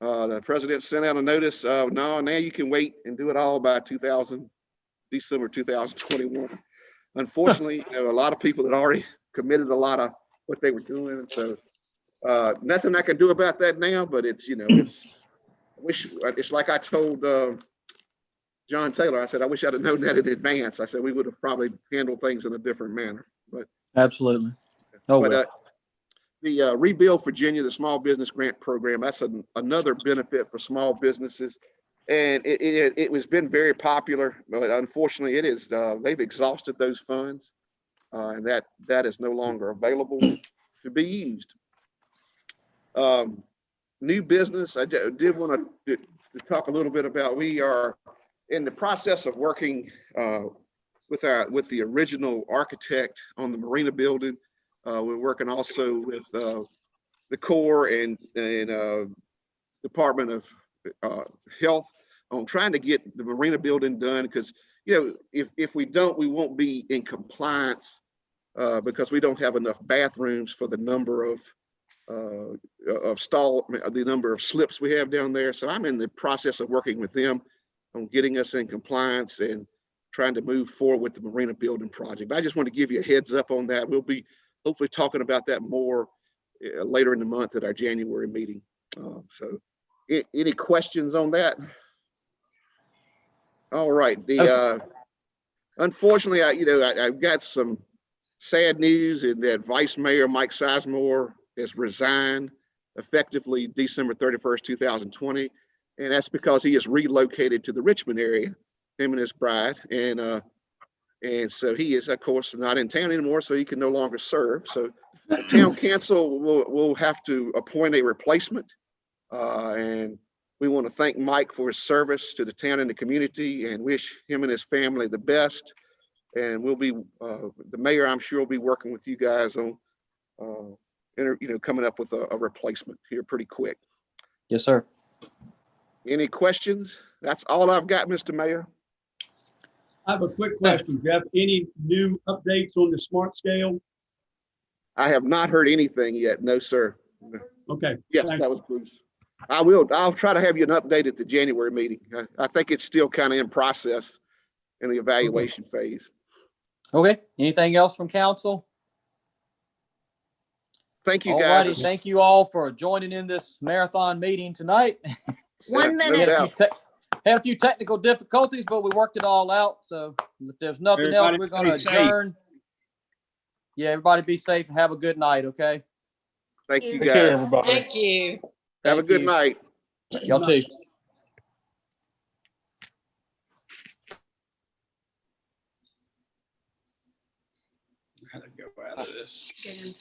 The president sent out a notice of no, now you can wait and do it all by December 2021. Unfortunately, a lot of people had already committed a lot of what they were doing. So nothing I can do about that now, but it's like I told John Taylor, I said, I wish I'd have known that in advance. I said, we would have probably handled things in a different manner, but. Absolutely. Oh, but, well. The Rebuild Virginia, the small business grant program, that's another benefit for small businesses. And it has been very popular, but unfortunately it is, they've exhausted those funds, and that is no longer available to be used. New business, I did want to talk a little bit about, we are in the process of working with the original architect on the marina building. We're working also with the Corps and Department of Health on trying to get the marina building done, because if we don't, we won't be in compliance because we don't have enough bathrooms for the number of the number of slips we have down there. So I'm in the process of working with them on getting us in compliance and trying to move forward with the marina building project. But I just want to give you a heads up on that. We'll be hopefully talking about that more later in the month at our January meeting. So any questions on that? All right. Unfortunately, I've got some sad news in that Vice Mayor Mike Sizemore has resigned effectively December 31st, 2020. And that's because he is relocated to the Richmond area, him and his bride. And so he is, of course, not in town anymore, so he can no longer serve. So the town council will have to appoint a replacement. And we want to thank Mike for his service to the town and the community, and wish him and his family the best. And we'll be, the mayor, I'm sure, will be working with you guys on, coming up with a replacement here pretty quick. Yes, sir. Any questions? That's all I've got, Mr. Mayor. I have a quick question, Jeff. Any new updates on the smart scale? I have not heard anything yet. No, sir. Okay. Yes, thanks. that was Bruce. I'll try to have you an update at the January meeting. I think it's still kind of in process in the evaluation phase. Okay. Anything else from council? Thank you, All guys. righty. Thank you all for joining in this marathon meeting tonight. One minute. Had a few technical difficulties, but we worked it all out. So if there's nothing else, we're going to adjourn. Yeah, everybody be safe and have a good night, okay? Thank you, Take guys. care, everybody. Thank you. Have a good night. Y'all too. How to go out of this.